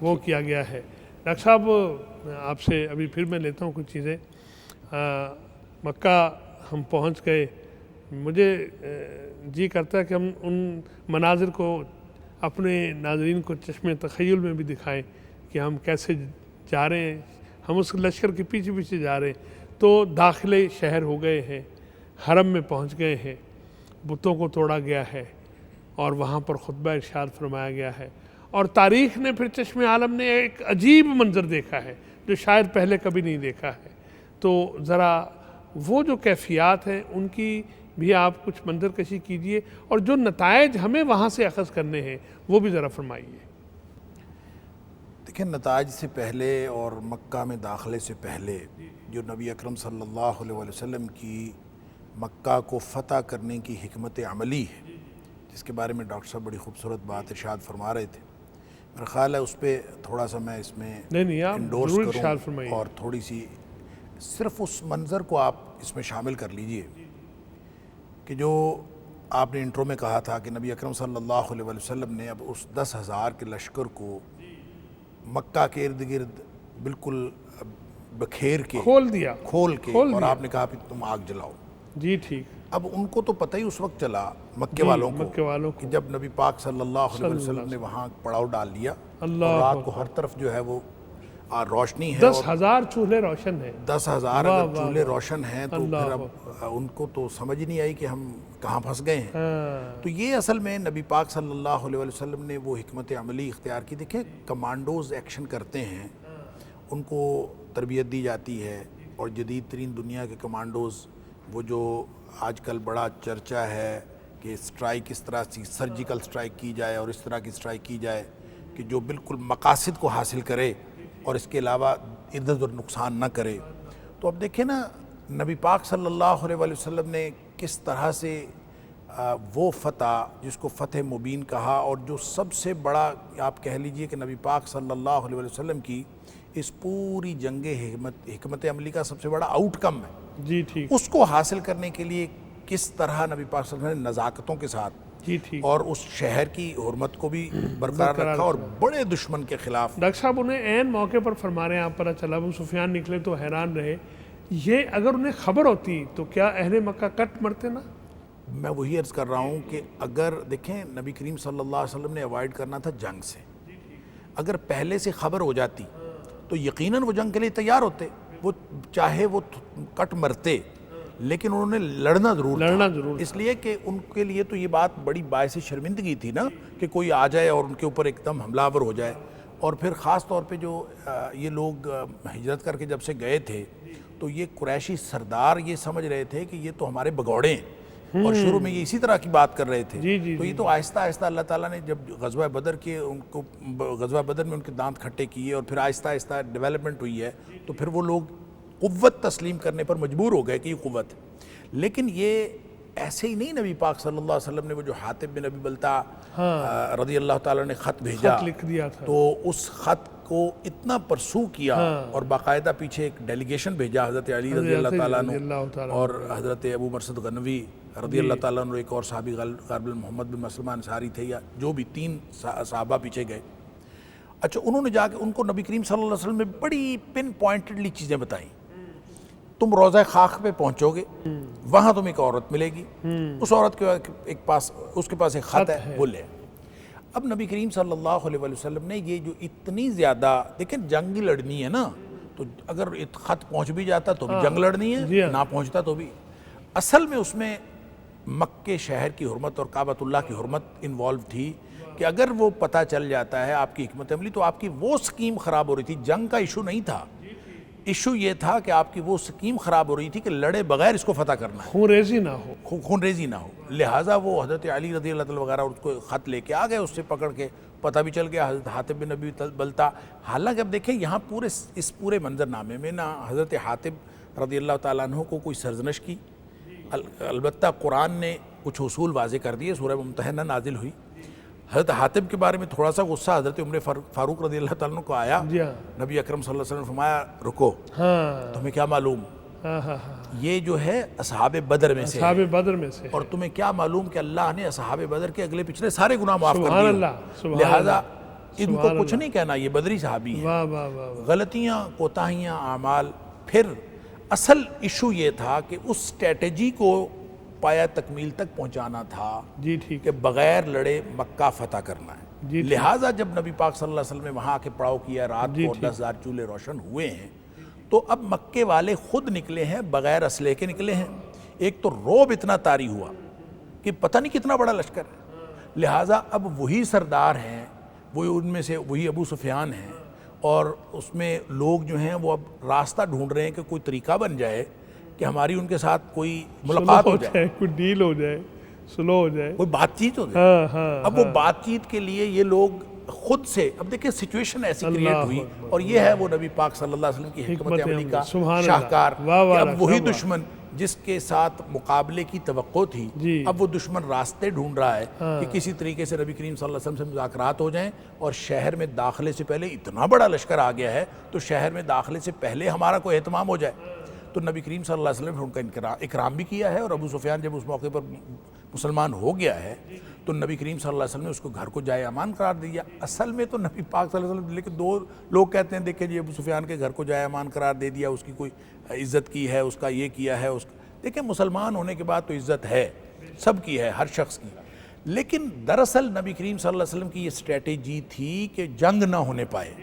وہ کیا گیا ہے۔ ڈاکٹر صاحب آپ سے ابھی پھر میں لیتا ہوں کچھ چیزیں۔ مکہ ہم پہنچ گئے، مجھے جی کرتا ہے کہ ہم ان مناظر کو اپنے ناظرین کو چشم تخیل میں بھی دکھائیں کہ ہم کیسے جا رہے ہیں، ہم اس لشکر کے پیچھے پیچھے جا رہے ہیں، تو داخلے شہر ہو گئے ہیں، حرم میں پہنچ گئے ہیں، بتوں کو توڑا گیا ہے اور وہاں پر خطبہ ارشاد فرمایا گیا ہے، اور تاریخ نے پھر چشم عالم نے ایک عجیب منظر دیکھا ہے جو شاید پہلے کبھی نہیں دیکھا ہے۔ تو ذرا وہ جو کیفیات ہیں ان کی بھی آپ کچھ منظر کشی کیجئے، اور جو نتائج ہمیں وہاں سے اخذ کرنے ہیں وہ بھی ذرا فرمائیے۔ دیکھیں، نتائج سے پہلے اور مکہ میں داخلے سے پہلے جو نبی اکرم صلی اللہ علیہ وسلم کی مکہ کو فتح کرنے کی حکمت عملی ہے، جس کے بارے میں ڈاکٹر صاحب بڑی خوبصورت بات ارشاد فرما رہے تھے، میرا خیال ہے اس پہ تھوڑا سا میں اس میں انڈورس کروں، اور تھوڑی سی صرف اس منظر کو آپ اس میں شامل کر لیجئے کہ جو آپ نے انٹرو میں کہا تھا کہ نبی اکرم صلی اللہ علیہ وسلم نے اب اس 10,000 کے لشکر کو مکہ کے ارد گرد بالکل بکھیر کے کھول کے اور آپ نے کہا کہ تم آگ جلاؤ۔ جی ٹھیک، اب ان کو تو پتہ ہی اس وقت چلا مکے والوں کو کہ جب نبی پاک صلی اللہ علیہ وسلم نے وہاں پڑاؤ ڈال لیا، اور رات کو ہر طرف جو ہے وہ روشنی ہے، 10,000 چولہے روشن ہیں، 10,000 اگر چولہے روشن ہیں تو پھر اب ان کو تو سمجھ نہیں آئی کہ ہم کہاں پھنس گئے ہیں۔ تو یہ اصل میں نبی پاک صلی اللہ علیہ وسلم نے وہ حکمت عملی اختیار کی۔ دیکھیں، کمانڈوز ایکشن کرتے ہیں، ان کو تربیت دی جاتی ہے، اور جدید ترین دنیا کے کمانڈوز، وہ جو آج کل بڑا چرچا ہے کہ اسٹرائک اس طرح سی سرجیکل اسٹرائک کی جائے اور اس طرح کی اسٹرائک کی جائے، کہ جو بالکل مقاصد کو حاصل کرے اور اس کے علاوہ ادھر ادھر نقصان نہ کرے. تو اب دیکھیں نا نبی پاک صلی اللہ علیہ وسلم نے کس طرح سے وہ فتح جس کو فتح مبین کہا، اور جو سب سے بڑا آپ کہہ لیجئے کہ نبی پاک صلی اللہ علیہ وسلم کی اس پوری جنگ حکمت عملی کا سب سے بڑا آؤٹ کم ہے. جی ٹھیک. اس کو حاصل کرنے کے لیے کس طرح نبی پاک صلی اللہ علیہ وسلم نے نزاکتوں کے ساتھ جی ٹھیک. اور اس شہر کی حرمت کو بھی برقرار رکھا اور بڑے دشمن کے خلاف. ڈاکٹر صاحب انہیں عین موقع پر فرما رہے ہیں آپ، پتہ چلا ابو سفیان نکلے تو حیران رہے. یہ اگر انہیں خبر ہوتی تو کیا اہل مکہ کٹ مرتے نا؟ میں وہی عرض کر رہا ہوں کہ اگر دیکھیں نبی کریم صلی اللہ علیہ وسلم نے اوائڈ کرنا تھا جنگ سے. اگر پہلے سے خبر ہو جاتی تو یقیناً وہ جنگ کے لیے تیار ہوتے، وہ چاہے وہ کٹ مرتے، لیکن انہوں نے لڑنا ضرور تھا. اس لیے کہ ان کے لیے تو یہ بات بڑی باعث شرمندگی تھی نا کہ کوئی آ جائے اور ان کے اوپر ایک دم حملہ آور ہو جائے. اور پھر خاص طور پہ جو یہ لوگ ہجرت کر کے جب سے گئے تھے تو یہ قریشی سردار یہ سمجھ رہے تھے کہ یہ تو ہمارے بگوڑے ہیں، اور شروع میں یہ اسی طرح کی بات کر رہے تھے. تو یہ تو آہستہ آہستہ اللہ تعالیٰ نے جب غزوہ بدر کے ان کو غزوہ بدر میں ان کے دانت کھٹے کیے اور پھر آہستہ آہستہ ڈیولپمنٹ ہوئی ہے، تو پھر وہ لوگ قوت تسلیم کرنے پر مجبور ہو گئے کہ یہ قوت ہے. لیکن یہ ایسے ہی نہیں نبی پاک صلی اللہ علیہ وسلم نے وہ جو حاطب بن ابی بلتع رضی اللہ تعالیٰ نے خط بھیجا، لکھ دیا تھا، تو اس خط کو اتنا پرسو کیا اور باقاعدہ پیچھے ایک ڈیلیگیشن بھیجا حضرت علی رضی اللہ تعالیٰ عنہ اور حضرت ابو مرثد غنوی رضی اللہ تعالیٰ عنہ، ایک اور صحابی غالب محمد بن مسلمہ انصاری تھے، یا جو بھی 3 صحابہ پیچھے گئے. اچھا انہوں نے جا کے ان کو نبی کریم صلی اللہ علیہ وسلم نے بڑی پن پوائنٹڈلی چیزیں بتائیں. تم روضہ خاک پہ پہنچو گے، وہاں تم ایک عورت ملے گی، اس عورت کے پاس اس کے پاس ایک خط ہے، وہ لے. اب نبی کریم صلی اللہ علیہ وسلم نے یہ جو اتنی زیادہ دیکھیں جنگ لڑنی ہے نا، تو اگر خط پہنچ بھی جاتا تو بھی جنگ لڑنی ہے، نہ پہنچتا تو بھی. اصل میں اس میں مکے شہر کی حرمت اور کعبۃ اللہ کی حرمت انوالو تھی کہ اگر وہ پتہ چل جاتا ہے آپ کی حکمت عملی تو آپ کی وہ سکیم خراب ہو رہی تھی. جنگ کا ایشو نہیں تھا، ایشو یہ تھا کہ آپ کی وہ سکیم خراب ہو رہی تھی کہ لڑے بغیر اس کو فتح کرنا ہے، خون ریزی نہ ہو، خون ریزی نہ ہو. لہٰذا وہ حضرت علی رضی اللہ تعالیٰ وغیرہ اس کو خط لے کے آ گئے، اس سے پکڑ کے پتہ بھی چل گیا حضرت حاطب بن ابی بلتع. حالانکہ اب دیکھیں یہاں اس پورے منظرنامے میں نہ حضرت حاطب رضی اللہ تعالیٰ عنہ کو کوئی سرزنش کی، البتہ قرآن نے کچھ اصول واضح کر دیے، سورہ ممتحنہ نازل ہوئی. حضرت حاطب کے بارے میں تھوڑا سا غصہ حضرت عمر فاروق رضی اللہ تعالیٰ عنہ کو آیا. نبی اکرم صلی اللہ علیہ وسلم نے فرمایا رکو، تمہیں کیا معلوم یہ جو ہے اصحاب بدر میں سے ہے، اور تمہیں کیا معلوم کہ اللہ نے اصحاب بدر کے اگلے پچھلے سارے گناہ معاف کر دیے، لہٰذا ان کو کچھ نہیں کہنا، یہ بدری صحابی ہیں. غلطیاں، کوتاہیاں، اعمال. پھر اصل ایشو یہ تھا کہ اس اسٹریٹجی کو پایا تکمیل تک پہنچانا تھا کہ بغیر لڑے مکہ فتح کرنا ہے. لہٰذا جب نبی پاک صلی اللہ علیہ وسلم نے وہاں کے پڑاؤ کیا، رات کو 10,000 چولہے روشن ہوئے ہیں، تو اب مکے والے خود نکلے ہیں، بغیر اسلحے کے نکلے ہیں. ایک تو روب اتنا طاری ہوا کہ پتہ نہیں کتنا بڑا لشکر ہے. لہٰذا اب وہی سردار ہیں، وہی ان میں سے وہی ابو سفیان ہیں، اور اس میں لوگ جو ہیں وہ اب راستہ ڈھونڈ رہے ہیں کہ کوئی طریقہ بن جائے کہ ہماری ان کے ساتھ کوئی ملاقات ہو جائے، کوئی ڈیل ہو جائے، سلو ہو جائے، کوئی بات چیت ہو جائے. اب وہ بات چیت کے لیے یہ لوگ خود سے، اب دیکھیں سچویشن ایسی کریٹ ہوئی، اور یہ ہے وہ نبی پاک صلی اللہ علیہ وسلم کی حکمت عملی کا شاہکار کہ اب وہی دشمن جس کے ساتھ مقابلے کی توقع تھی، اب وہ دشمن راستے ڈھونڈ رہا ہے کہ کسی طریقے سے نبی کریم صلی اللہ علیہ وسلم سے مذاکرات ہو جائیں، اور شہر میں داخلے سے پہلے اتنا بڑا لشکر آ گیا ہے تو شہر میں داخلے سے پہلے ہمارا کوئی اہتمام ہو جائے. تو نبی کریم صلی اللہ علیہ وسلم نے ان کا اکرام بھی کیا ہے، اور ابو سفیان جب اس موقع پر مسلمان ہو گیا ہے تو نبی کریم صلی اللہ علیہ وسلم نے اس کو گھر کو جائے امان قرار دیا. اصل میں تو نبی پاک صلی اللہ علیہ وسلم، لیکن 2 لوگ کہتے ہیں دیکھیں جی ابو سفیان کے گھر کو جائے امان قرار دے دیا، اس کی کوئی عزت کی ہے، اس کا یہ کیا ہے، اس کا. دیکھیں مسلمان ہونے کے بعد تو عزت ہے، سب کی ہے، ہر شخص کی. لیکن دراصل نبی کریم صلی اللہ علیہ وسلم کی یہ اسٹریٹجی تھی کہ جنگ نہ ہونے پائے.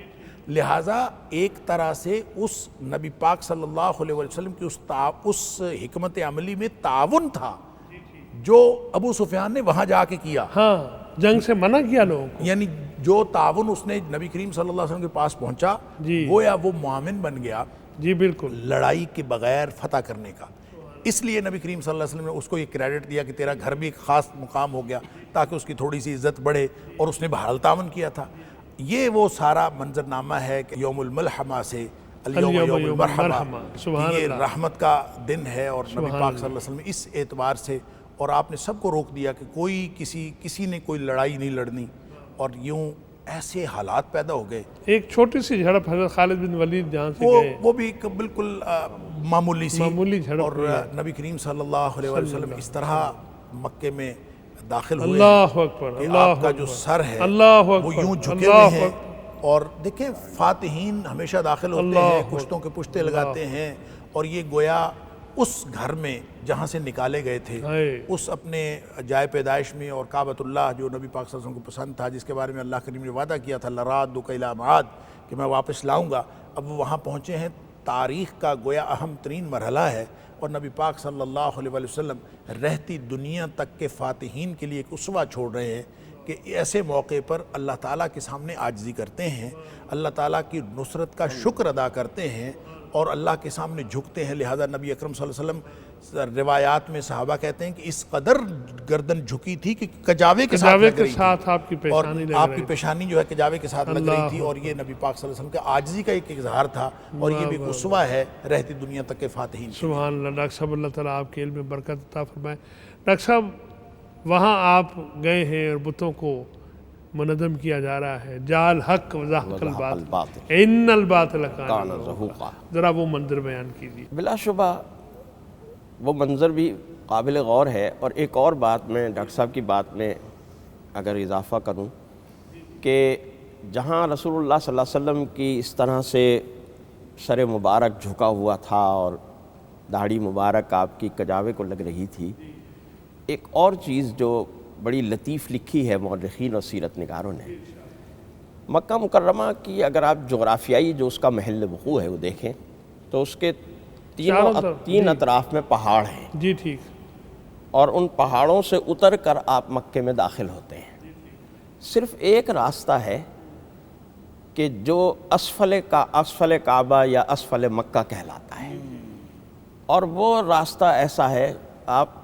لہٰذا ایک طرح سے اس نبی پاک صلی اللہ علیہ وسلم کی اس حکمت عملی میں تعاون تھا جو ابو سفیان نے وہاں جا کے کیا. جنگ سے منع کیا لوگوں کو، یعنی جو تعاون اس نے نبی کریم صلی اللہ علیہ وسلم کے پاس پہنچا، وہ معاون بن گیا بالکل لڑائی کے بغیر فتح کرنے کا. اس لیے نبی کریم صلی اللہ علیہ وسلم نے اس کو یہ کریڈٹ دیا کہ تیرا گھر بھی ایک خاص مقام ہو گیا تاکہ اس کی تھوڑی سی عزت بڑھے، اور اس نے بہرحال تعاون کیا تھا. یہ وہ سارا منظرنامہ ہے کہ یوم الملحمہ سے الیوم الیوم یوم یوم المرحمہ، المرحمہ، سبحان یہ اللہ، رحمت کا دن ہے، اور نبی سبحان پاک صلی اللہ علیہ وسلم اس اعتبار سے، اور آپ نے سب کو روک دیا کہ کوئی کسی نے کوئی لڑائی نہیں لڑنی، اور یوں ایسے حالات پیدا ہو گئے. ایک چھوٹی سی جھڑپ حضرت خالد بن ولید جہاں سے گئے، وہ بھی ایک بالکل معمولی سی، معمولی جھڑپ اور ہوئی. نبی کریم صلی اللہ علیہ وسلم اس طرح مکے میں داخل ہوئے اللہ اکبر، کہ اللہ آپ کا اکبر، جو سر ہے اللہ وہ اکبر، یوں جھکے اللہ ہوئے ہیں. اکبر. اور دیکھیں فاتحین ہمیشہ داخل ہوتے اللہ ہیں، اکبر، کشتوں کے پشتے لگاتے ہیں، اور یہ گویا اس گھر میں جہاں سے نکالے گئے تھے، ہائے. اس اپنے جائے پیدائش میں، اور کعبۃ اللہ جو نبی پاک صلی اللہ علیہ وسلم کو پسند تھا، جس کے بارے میں اللہ کریم نے وعدہ کیا تھا لَرَادُّکَ إِلَىٰ مَعَادٍ، کہ میں واپس لاؤں گا، اب وہ وہاں پہنچے ہیں. تاریخ کا گویا اہم ترین مرحلہ ہے، اور نبی پاک صلی اللہ علیہ وسلم رہتی دنیا تک کے فاتحین کے لیے ایک اسوہ چھوڑ رہے ہیں کہ ایسے موقع پر اللہ تعالیٰ کے سامنے عاجزی کرتے ہیں، اللہ تعالیٰ کی نصرت کا شکر ادا کرتے ہیں، اور اللہ کے سامنے جھکتے ہیں. لہذا نبی اکرم صلی اللہ علیہ وسلم روایات میں صحابہ کہتے ہیں کہ اس قدر گردن جھکی تھی کہ کجاوے کے ساتھ کجاوے لگ کے رہی تھی، ساتھ آپ کی اور پیشانی لگ آپ رہی کی تھی. پیشانی جو ہے کجاوے کے ساتھ لگ رہی اللہ تھی، اور یہ نبی پاک صلی اللہ علیہ وسلم کے عاجزی کا ایک اظہار تھا، اور یہ بھی ایک اسوہ ہے رہتی دنیا تک کے فاتحین. سبحان اللہ. ڈاکٹر صاحب اللہ تعالیٰ آپ کے علم میں برکت عطا فرمائے. ڈاکٹر صاحب وہاں آپ گئے ہیں اور بتوں کو منظم کیا جا رہا ہے، جال حق وزحق الباطل ان الباطل کان زہوقا. ذرا وہ منظر بیان کیجیے. بلا شبہ وہ منظر بھی قابل غور ہے. اور ایک اور بات میں ڈاکٹر صاحب کی بات میں اگر اضافہ کروں کہ جہاں رسول اللہ صلی اللہ علیہ وسلم کی اس طرح سے سر مبارک جھکا ہوا تھا اور داڑھی مبارک آپ کی کجاوے کو لگ رہی تھی، ایک اور چیز جو بڑی لطیف لکھی ہے مورخین اور سیرت نگاروں نے، مکہ مکرمہ کی اگر آپ جغرافیائی جو اس کا محل وقوع ہے وہ دیکھیں تو اس کے تین اطراف میں پہاڑ ہیں. جی ٹھیک. اور ان پہاڑوں سے اتر کر آپ مکے میں داخل ہوتے ہیں. صرف ایک راستہ ہے کہ جو اسفل کعبہ یا اسفل مکہ کہلاتا ہے، اور وہ راستہ ایسا ہے، آپ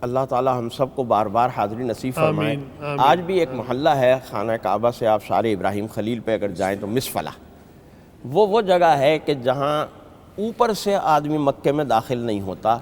اللہ تعالی ہم سب کو بار بار حاضری نصیب فرمائے. آج بھی ایک محلہ ہے خانہ کعبہ سے آپ شار ابراہیم خلیل پہ اگر جائیں تو مسفلہ، وہ جگہ ہے کہ جہاں اوپر سے آدمی مکے میں داخل نہیں ہوتا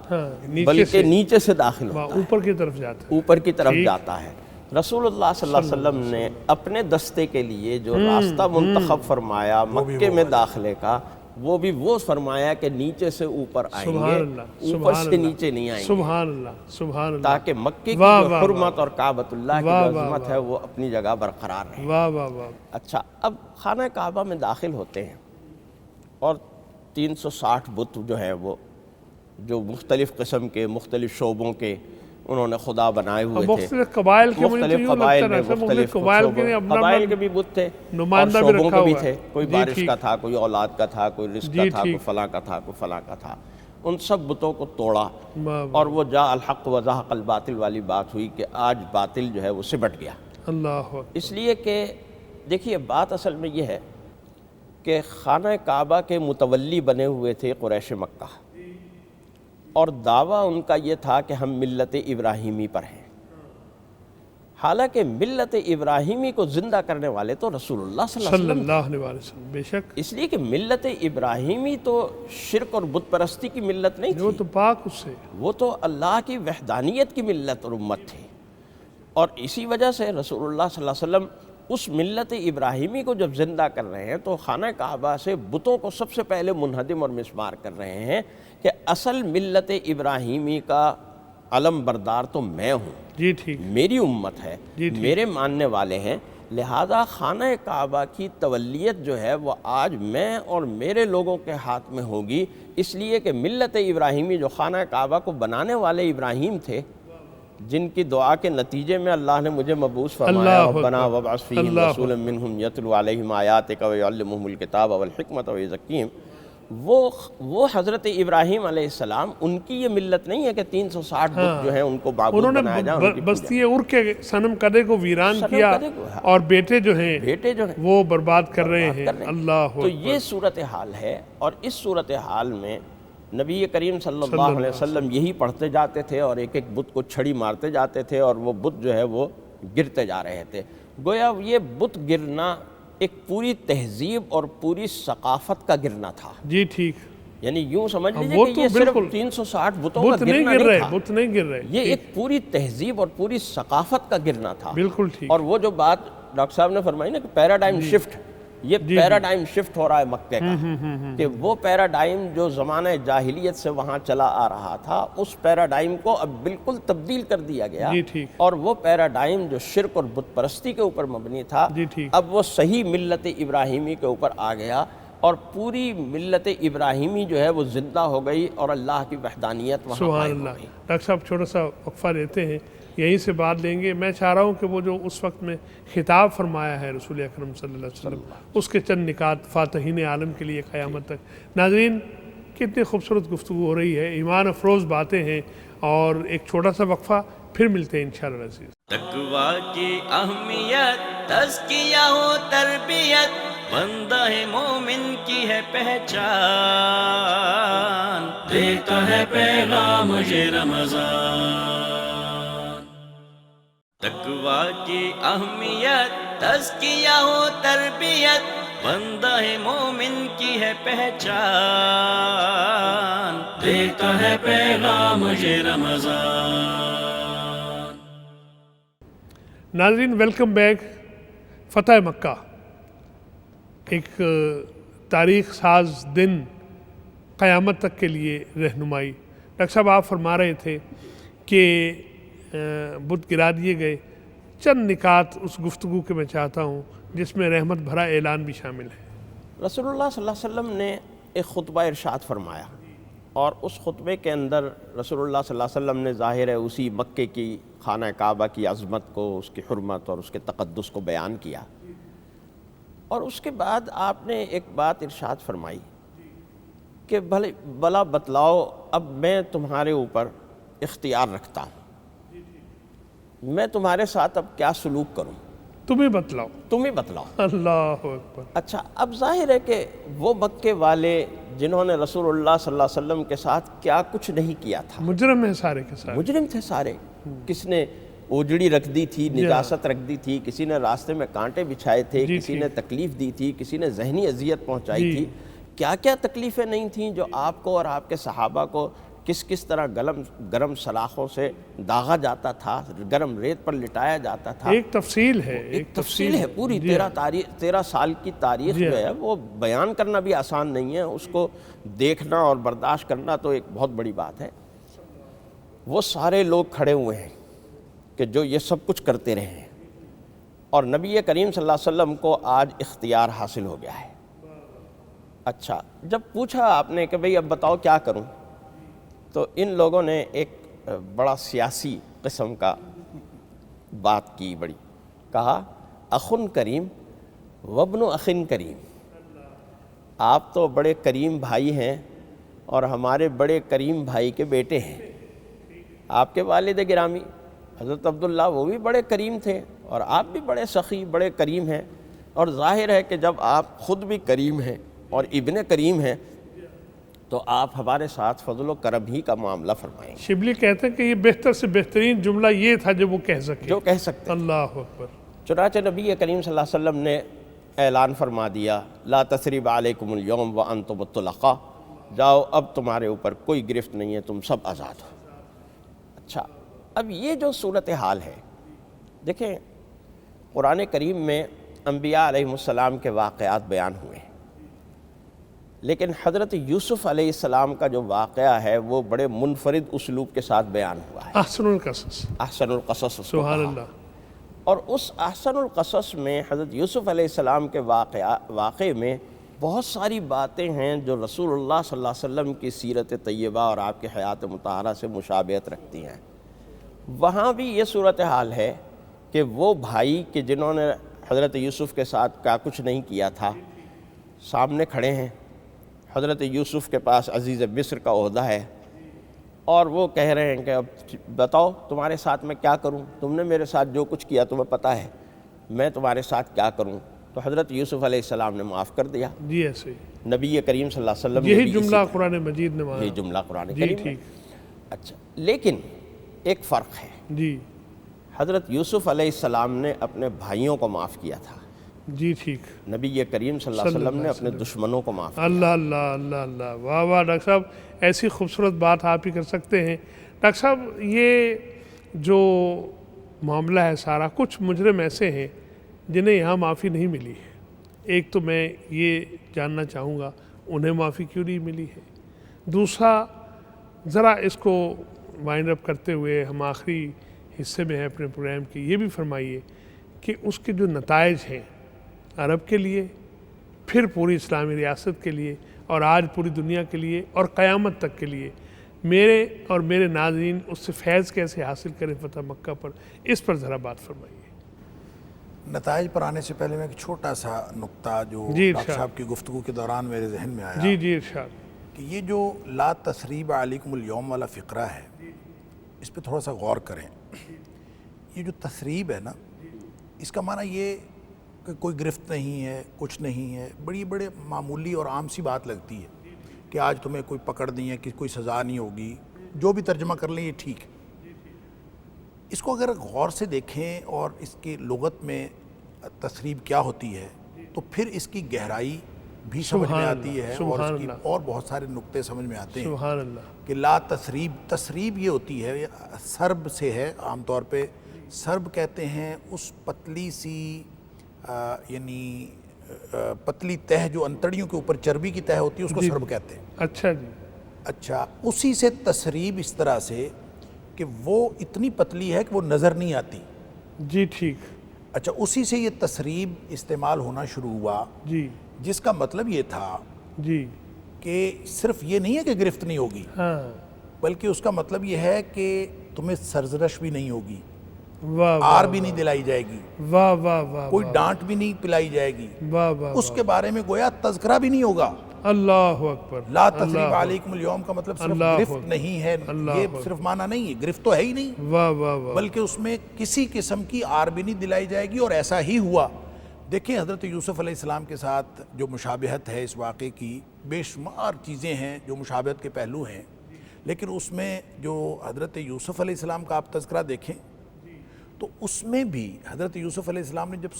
بلکہ نیچے سے داخل ہوتا ہے، اوپر کی طرف جاتا ہے، اوپر کی طرف جاتا ہے. رسول اللہ صلی اللہ علیہ وسلم نے اپنے دستے کے لیے جو راستہ منتخب فرمایا مکے میں داخلے کا، وہ بھی وہ فرمایا کہ نیچے سے اوپر آئیں گے، اوپر سے نیچے نہیں آئیں گے. سبحان اللہ، سبحان اللہ. تاکہ مکے کی جو حرمت اور کعبۃ اللہ کی جو عظمت ہے وہ اپنی جگہ برقرار رہے. واہ واہ واہ. اچھا، اب خانہ کعبہ میں داخل ہوتے ہیں اور 360 بت جو ہیں وہ جو مختلف قسم کے مختلف شعبوں کے انہوں نے خدا بنائے ہوئے تھے. مختلف قبائل کے مختلف قبائل میں مختلف قبائل کے بھی بت تھے اور شعبوں کے بھی تھے. کوئی بارش کا تھا، کوئی اولاد کا تھا، کوئی رزق کا تھا، کوئی فلاں کا تھا، کوئی فلاں کا تھا. ان سب بتوں کو توڑا اور وہ جاء الحق وزحق الباطل والی بات ہوئی کہ آج باطل جو ہے وہ سمٹ گیا. اللہ. اس لیے کہ دیکھیے بات اصل میں یہ ہے کہ خانہ کعبہ کے متولی بنے ہوئے تھے قریش مکہ، اور دعویٰ ان کا یہ تھا کہ ہم ملت ابراہیمی پر ہیں. حالانکہ ملت ابراہیمی کو زندہ کرنے والے تو رسول اللہ صلی اللہ علیہ وسلم. بے شک. اس لیے کہ ملت ابراہیمی تو شرک اور بت پرستی کی ملت نہیں تھی، وہ تو پاک اس سے، وہ تو اللہ کی وحدانیت کی ملت اور امت تھی. اور اسی وجہ سے رسول اللہ صلی اللہ علیہ وسلم اس ملت ابراہیمی کو جب زندہ کر رہے ہیں تو خانہ کعبہ سے بتوں کو سب سے پہلے منہدم اور مسمار کر رہے ہیں کہ اصل ملت ابراہیمی کا علم بردار تو میں ہوں. جی ٹھیک. میری امت ہے، میرے ماننے والے ہیں، لہذا خانہ کعبہ کی تولیت جو ہے وہ آج میں اور میرے لوگوں کے ہاتھ میں ہوگی. اس لیے کہ ملت ابراہیمی جو خانہ کعبہ کو بنانے والے ابراہیم تھے، جن کی دعا کے نتیجے میں اللہ نے مجھے مبعوث فرمایا ربنا وابعث فیہم رسولا منہم یتلو علیہم آیاتک ویعلمہم الکتاب والحکمت ویزکیہم، وہ حضرت ابراہیم علیہ السلام، ان کی یہ ملت نہیں ہے کہ 360 بت جو ہیں ان کو معبود بنایا جائے. انہوں نے بستی ار کے صنم کدے کو ویران کیا اور بیٹے جو ہیں وہ برباد کر رہے ہیں. اللہ. تو یہ صورتحال ہے، اور اس صورتحال میں نبی کریم صلی اللہ علیہ وسلم یہی پڑھتے جاتے تھے اور ایک ایک بت کو چھڑی مارتے جاتے تھے اور وہ بت جو ہے وہ گرتے جا رہے تھے. گویا یہ بت گرنا ایک پوری تہذیب اور پوری ثقافت کا گرنا تھا. جی ٹھیک. یعنی یوں سمجھ لیجیے وہ کہ تو یہ صرف بالکل 360 بتوں کا بت نہیں گرنا گر نہیں رہے، تھا، بت نہیں گر رہے. یہ ایک پوری تہذیب اور پوری ثقافت کا گرنا تھا. بالکل ٹھیک. اور وہ جو بات ڈاکٹر صاحب نے فرمائی نا کہ پیراڈائم شفٹ، یہ پیراڈائم شفٹ ہو رہا ہے مکے کا، کہ وہ پیراڈائم جو زمانہ جاہلیت سے وہاں چلا آ رہا تھا اس پیراڈائم کو اب بالکل تبدیل کر دیا گیا. جی ٹھیک. اور وہ پیراڈائم جو شرک اور بت پرستی کے اوپر مبنی تھا جی ٹھیک. اب وہ صحیح ملت ابراہیمی کے اوپر آ گیا، اور پوری ملت ابراہیمی جو ہے وہ زندہ ہو گئی اور اللہ کی وحدانیت وہاں سبحان قائم ہو اللہ. گئی. ڈاکٹر صاحب چھوٹا سا وقفہ لیتے ہیں، یہیں سے بات لیں گے. میں چاہ رہا ہوں کہ وہ جو اس وقت میں خطاب فرمایا ہے رسول اکرم صلی اللہ علیہ وسلم، اس کے چند نکات فاتحین عالم کے لیے قیامت تک. ناظرین کتنی خوبصورت گفتگو ہو رہی ہے، ایمان افروز باتیں ہیں، اور ایک چھوٹا سا وقفہ پھر ملتے ہیں انشاءاللہ عزیز. تقویٰ کی اہمیت، تزکیہ و تربیت، بندہ مومن کی ہے پہچان، دیتا ہے پیغام یہ رمضان. تقویٰ کی اہمیت، تزکیہ و تربیت، بندہ مومن کی ہے پہچان، دیتا ہے پیغام یہ رمضان. ناظرین ویلکم بیک. فتح مکہ ایک تاریخ ساز دن، قیامت تک کے لیے رہنمائی. ڈاکٹر صاحب آپ فرما رہے تھے کہ بت گرا دیے گئے. چند نکات اس گفتگو کے میں چاہتا ہوں جس میں رحمت بھرا اعلان بھی شامل ہے. رسول اللہ صلی اللہ علیہ وسلم نے ایک خطبہ ارشاد فرمایا، اور اس خطبے کے اندر رسول اللہ صلی اللہ علیہ وسلم نے ظاہر ہے اسی مکے کی خانہ کعبہ کی عظمت کو، اس کی حرمت اور اس کے تقدس کو بیان کیا. اور اس کے بعد آپ نے ایک بات ارشاد فرمائی کہ بھلا بتلاؤ اب میں تمہارے اوپر اختیار رکھتا ہوں، میں تمہارے ساتھ اب کیا سلوک کروں، تمہیں بتلاؤ. تم ہی بتلاؤ. اللہ اکبر. اچھا اب ظاہر ہے کہ وہ مکے والے جنہوں نے رسول اللہ صلی اللہ علیہ وسلم کے ساتھ کیا کچھ نہیں کیا تھا، مجرم ہیں سارے کے سارے. مجرم تھے سارے. کس نے اوجڑی رکھ دی تھی، نجاست رکھ دی تھی، کسی نے راستے میں کانٹے بچھائے تھے، کسی نے تکلیف دی تھی، کسی نے ذہنی اذیت پہنچائی تھی. کیا کیا تکلیفیں نہیں تھیں جو آپ کو اور آپ کے صحابہ کو کس طرح گرم سلاخوں سے داغا جاتا تھا، گرم ریت پر لٹایا جاتا تھا. ایک تفصیل ہے، ایک تفصیل ہے پوری. 13 سال کی تاریخ جو ہے وہ بیان کرنا بھی آسان نہیں ہے، اس کو دیکھنا اور برداشت کرنا تو ایک بہت بڑی بات ہے. وہ سارے لوگ کھڑے ہوئے ہیں کہ جو یہ سب کچھ کرتے رہے ہیں، اور نبی کریم صلی اللہ علیہ وسلم کو آج اختیار حاصل ہو گیا ہے. اچھا جب پوچھا آپ نے کہ بھئی اب بتاؤ کیا کروں، تو ان لوگوں نے ایک بڑا سیاسی قسم کا بات کی، بڑی کہا اخن کریم وابن اخن کریم. آپ تو بڑے کریم بھائی ہیں اور ہمارے بڑے کریم بھائی کے بیٹے ہیں. آپ کے والد گرامی حضرت عبداللہ وہ بھی بڑے کریم تھے، اور آپ بھی بڑے سخی بڑے کریم ہیں. اور ظاہر ہے کہ جب آپ خود بھی کریم ہیں اور ابن کریم ہیں تو آپ ہمارے ساتھ فضل و کرم ہی کا معاملہ فرمائیں. شبلی کہتے ہیں کہ یہ بہتر سے بہترین جملہ یہ تھا جو وہ کہہ سکے، جو کہہ سکتے. اللہ اکبر. چنانچہ نبی کریم صلی اللہ علیہ وسلم نے اعلان فرما دیا لا تثریب علیکم اليوم وانتم الطلقاء، جاؤ اب تمہارے اوپر کوئی گرفت نہیں ہے، تم سب آزاد ہو. اچھا اب یہ جو صورتحال ہے، دیکھیں قرآن کریم میں انبیاء علیہ السلام کے واقعات بیان ہوئے ہیں، لیکن حضرت یوسف علیہ السلام کا جو واقعہ ہے وہ بڑے منفرد اسلوب کے ساتھ بیان ہوا ہے. احسن القصص. احسن القصص اس کو سبحان کہا. اللہ. اور اس احسن القصص میں حضرت یوسف علیہ السلام کے واقعے میں بہت ساری باتیں ہیں جو رسول اللہ صلی اللہ علیہ وسلم کی سیرت طیبہ اور آپ کی حیات مطہرہ سے مشابہت رکھتی ہیں. وہاں بھی یہ صورتحال ہے کہ وہ بھائی کہ جنہوں نے حضرت یوسف کے ساتھ کیا کچھ نہیں کیا تھا سامنے کھڑے ہیں. حضرت یوسف کے پاس عزیز مصر کا عہدہ ہے، اور وہ کہہ رہے ہیں کہ اب بتاؤ تمہارے ساتھ میں کیا کروں، تم نے میرے ساتھ جو کچھ کیا تمہیں پتہ ہے، میں تمہارے ساتھ کیا کروں. تو حضرت یوسف علیہ السلام نے معاف کر دیا. جی ایسے نبی کریم صلی اللہ علیہ وسلم یہی جملہ قرآن مجید نے مانا. یہ جملہ قرآن جی کریم ٹھیک. اچھا لیکن ایک فرق ہے. جی حضرت یوسف علیہ السلام نے اپنے بھائیوں کو معاف کیا تھا، جی ٹھیک، نبی کریم صلی اللہ علیہ وسلم نے اپنے دشمنوں کو معاف کیا۔ اللہ اللہ اللہ اللہ، واہ واہ ڈاکٹر صاحب، ایسی خوبصورت بات آپ ہی کر سکتے ہیں۔ ڈاکٹر صاحب یہ جو معاملہ ہے سارا، کچھ مجرم ایسے ہیں جنہیں یہاں معافی نہیں ملی ہے، ایک تو میں یہ جاننا چاہوں گا انہیں معافی کیوں نہیں ملی ہے، دوسرا ذرا اس کو وائنڈ اپ کرتے ہوئے ہم آخری حصے میں ہیں اپنے پروگرام کی، یہ بھی فرمائیے کہ اس کے جو نتائج ہیں عرب کے لیے، پھر پوری اسلامی ریاست کے لیے، اور آج پوری دنیا کے لیے اور قیامت تک کے لیے، میرے اور میرے ناظرین اس سے فیض کیسے حاصل کریں فتح مکہ پر، اس پر ذرا بات فرمائیے۔ نتائج پر آنے سے پہلے میں ایک چھوٹا سا نقطہ جو جی ڈاکٹر ارشاد۔ صاحب کی گفتگو کے دوران میرے ذہن میں آیا جی جی ارشاد۔ کہ یہ جو لا تثریب علیکم اليوم والا فقرہ ہے، اس پہ تھوڑا سا غور کریں۔ یہ جو تثریب ہے نا، اس کا معنی یہ کہ کوئی گرفت نہیں ہے، کچھ نہیں ہے، بڑے معمولی اور عام سی بات لگتی ہے کہ آج تمہیں کوئی پکڑ نہیں ہے، کہ کوئی سزا نہیں ہوگی، جو بھی ترجمہ کر لیں یہ ٹھیک ہے۔ اس کو اگر غور سے دیکھیں اور اس کی لغت میں تثریب کیا ہوتی ہے تو پھر اس کی گہرائی بھی سمجھ میں آتی ہے، اور اس کی اور بہت سارے نقطے سمجھ میں آتے ہیں۔ سبحان اللہ۔ کہ لا تثریب، تثریب یہ ہوتی ہے، سرب سے ہے، عام طور پہ سرب کہتے ہیں اس پتلی سی یعنی پتلی تہ جو انتڑیوں کے اوپر چربی کی تہ ہوتی ہے، اس کو سرب کہتے ہیں۔ اچھا جی، اچھا، اسی سے تثریب اس طرح سے کہ وہ اتنی پتلی ہے کہ وہ نظر نہیں آتی۔ جی ٹھیک، اچھا، اسی سے یہ تثریب استعمال ہونا شروع ہوا، جی جس کا مطلب یہ تھا جی، کہ صرف یہ نہیں ہے کہ گرفت نہیں ہوگی، ہاں، بلکہ اس کا مطلب یہ ہے کہ تمہیں سرزنش بھی نہیں ہوگی، واہ آر بھی نہیں دلائی جائے گی، واہ واہ واہ، کوئی ڈانٹ بھی نہیں پلائی جائے گی، واہ واہ، اس کے بارے میں گویا تذکرہ بھی نہیں ہوگا۔ اللہ اکبر، لا تثریب علیکم اليوم کا مطلب صرف گرفت نہیں ہے، یہ صرف معنی نہیں ہے، گرفت تو ہے ہی نہیں، واہ واہ واہ، بلکہ اس میں کسی قسم کی آر بھی نہیں دلائی جائے گی، اور ایسا ہی ہوا۔ دیکھیں حضرت یوسف علیہ السلام کے ساتھ جو مشابہت ہے اس واقعے کی، بے شمار چیزیں ہیں جو مشابہت کے پہلو ہیں، لیکن اس میں جو حضرت یوسف علیہ السلام کا آپ تذکرہ دیکھیں تو اس میں بھی حضرت یوسف علیہ السلام نے جب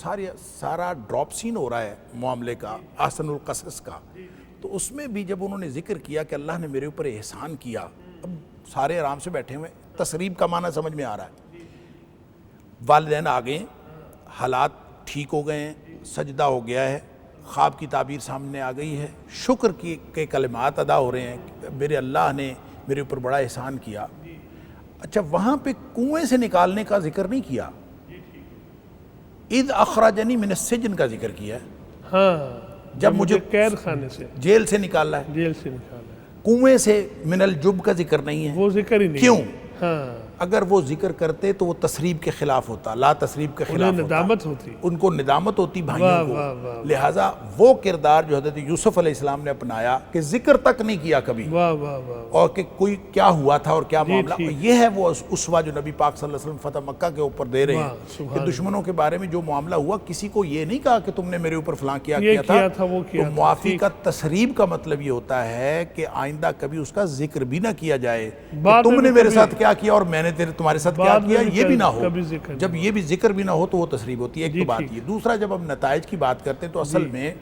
سارا ڈراپ سین ہو رہا ہے معاملے کا، احسن القصص کا، تو اس میں بھی جب انہوں نے ذکر کیا کہ اللہ نے میرے اوپر احسان کیا، اب سارے آرام سے بیٹھے ہوئے، تثریب کا معنی سمجھ میں آ رہا ہے، والدین آ گئے، حالات ٹھیک ہو گئے ہیں، سجدہ ہو گیا ہے، خواب کی تعبیر سامنے آ گئی ہے، شکر کے کلمات ادا ہو رہے ہیں کہ میرے اللہ نے میرے اوپر بڑا احسان کیا۔ اچھا، وہاں پہ کنویں سے نکالنے کا ذکر نہیں کیا، اذ اخرجنی من السجن کا ذکر کیا ہے، ہاں، جب مجھے قید خانے سے، جیل سے نکالا ہے، جیل سے نکالا ہے، کنویں سے من الجب کا ذکر نہیں ہے۔ وہ ذکر ہی نہیں، کیوں؟ ہاں، اگر وہ ذکر کرتے تو وہ تثریب کے خلاف ہوتا، لا تثریب کے خلاف انہیں ہوتا، ندامت ہوتی، ان کو ندامت ہوتی واہ بھائیوں کو، واہ واہ، لہٰذا وہ کردار جو حضرت یوسف علیہ السلام نے اپنایا کہ ذکر تک نہیں کیا کبھی، واہ واہ واہ، اور کہ کوئی کیا ہوا تھا اور کیا معاملہ، ٹھیک۔ یہ ہے وہ اسوہ جو نبی پاک صلی اللہ علیہ وسلم فتح مکہ کے اوپر دے رہے واہ، ہیں سبحان کہ دشمنوں کے بارے میں جو معاملہ ہوا، کسی کو یہ نہیں کہا کہ تم نے میرے اوپر فلاں کیا یہ کیا تھا، وہ تو کیا تھا، معافی کا تثریب کا مطلب یہ ہوتا ہے کہ آئندہ کبھی اس کا ذکر بھی نہ کیا جائے کہ بعد تم میں نے میرے کبھی- ساتھ کیا کیا اور میں نے تمہارے ساتھ کیا بعد میں کیا، بھی یہ بھی نہ ہو۔ کبھی ذکر نہیں جب یہ بھی ذکر بھی نہ ہو تو وہ تثریب ہوتی ہے، ایک تو بات ٹھیک۔ یہ۔ دوسرا، جب ہم نتائج کی بات کرتے ہیں تو اصل میں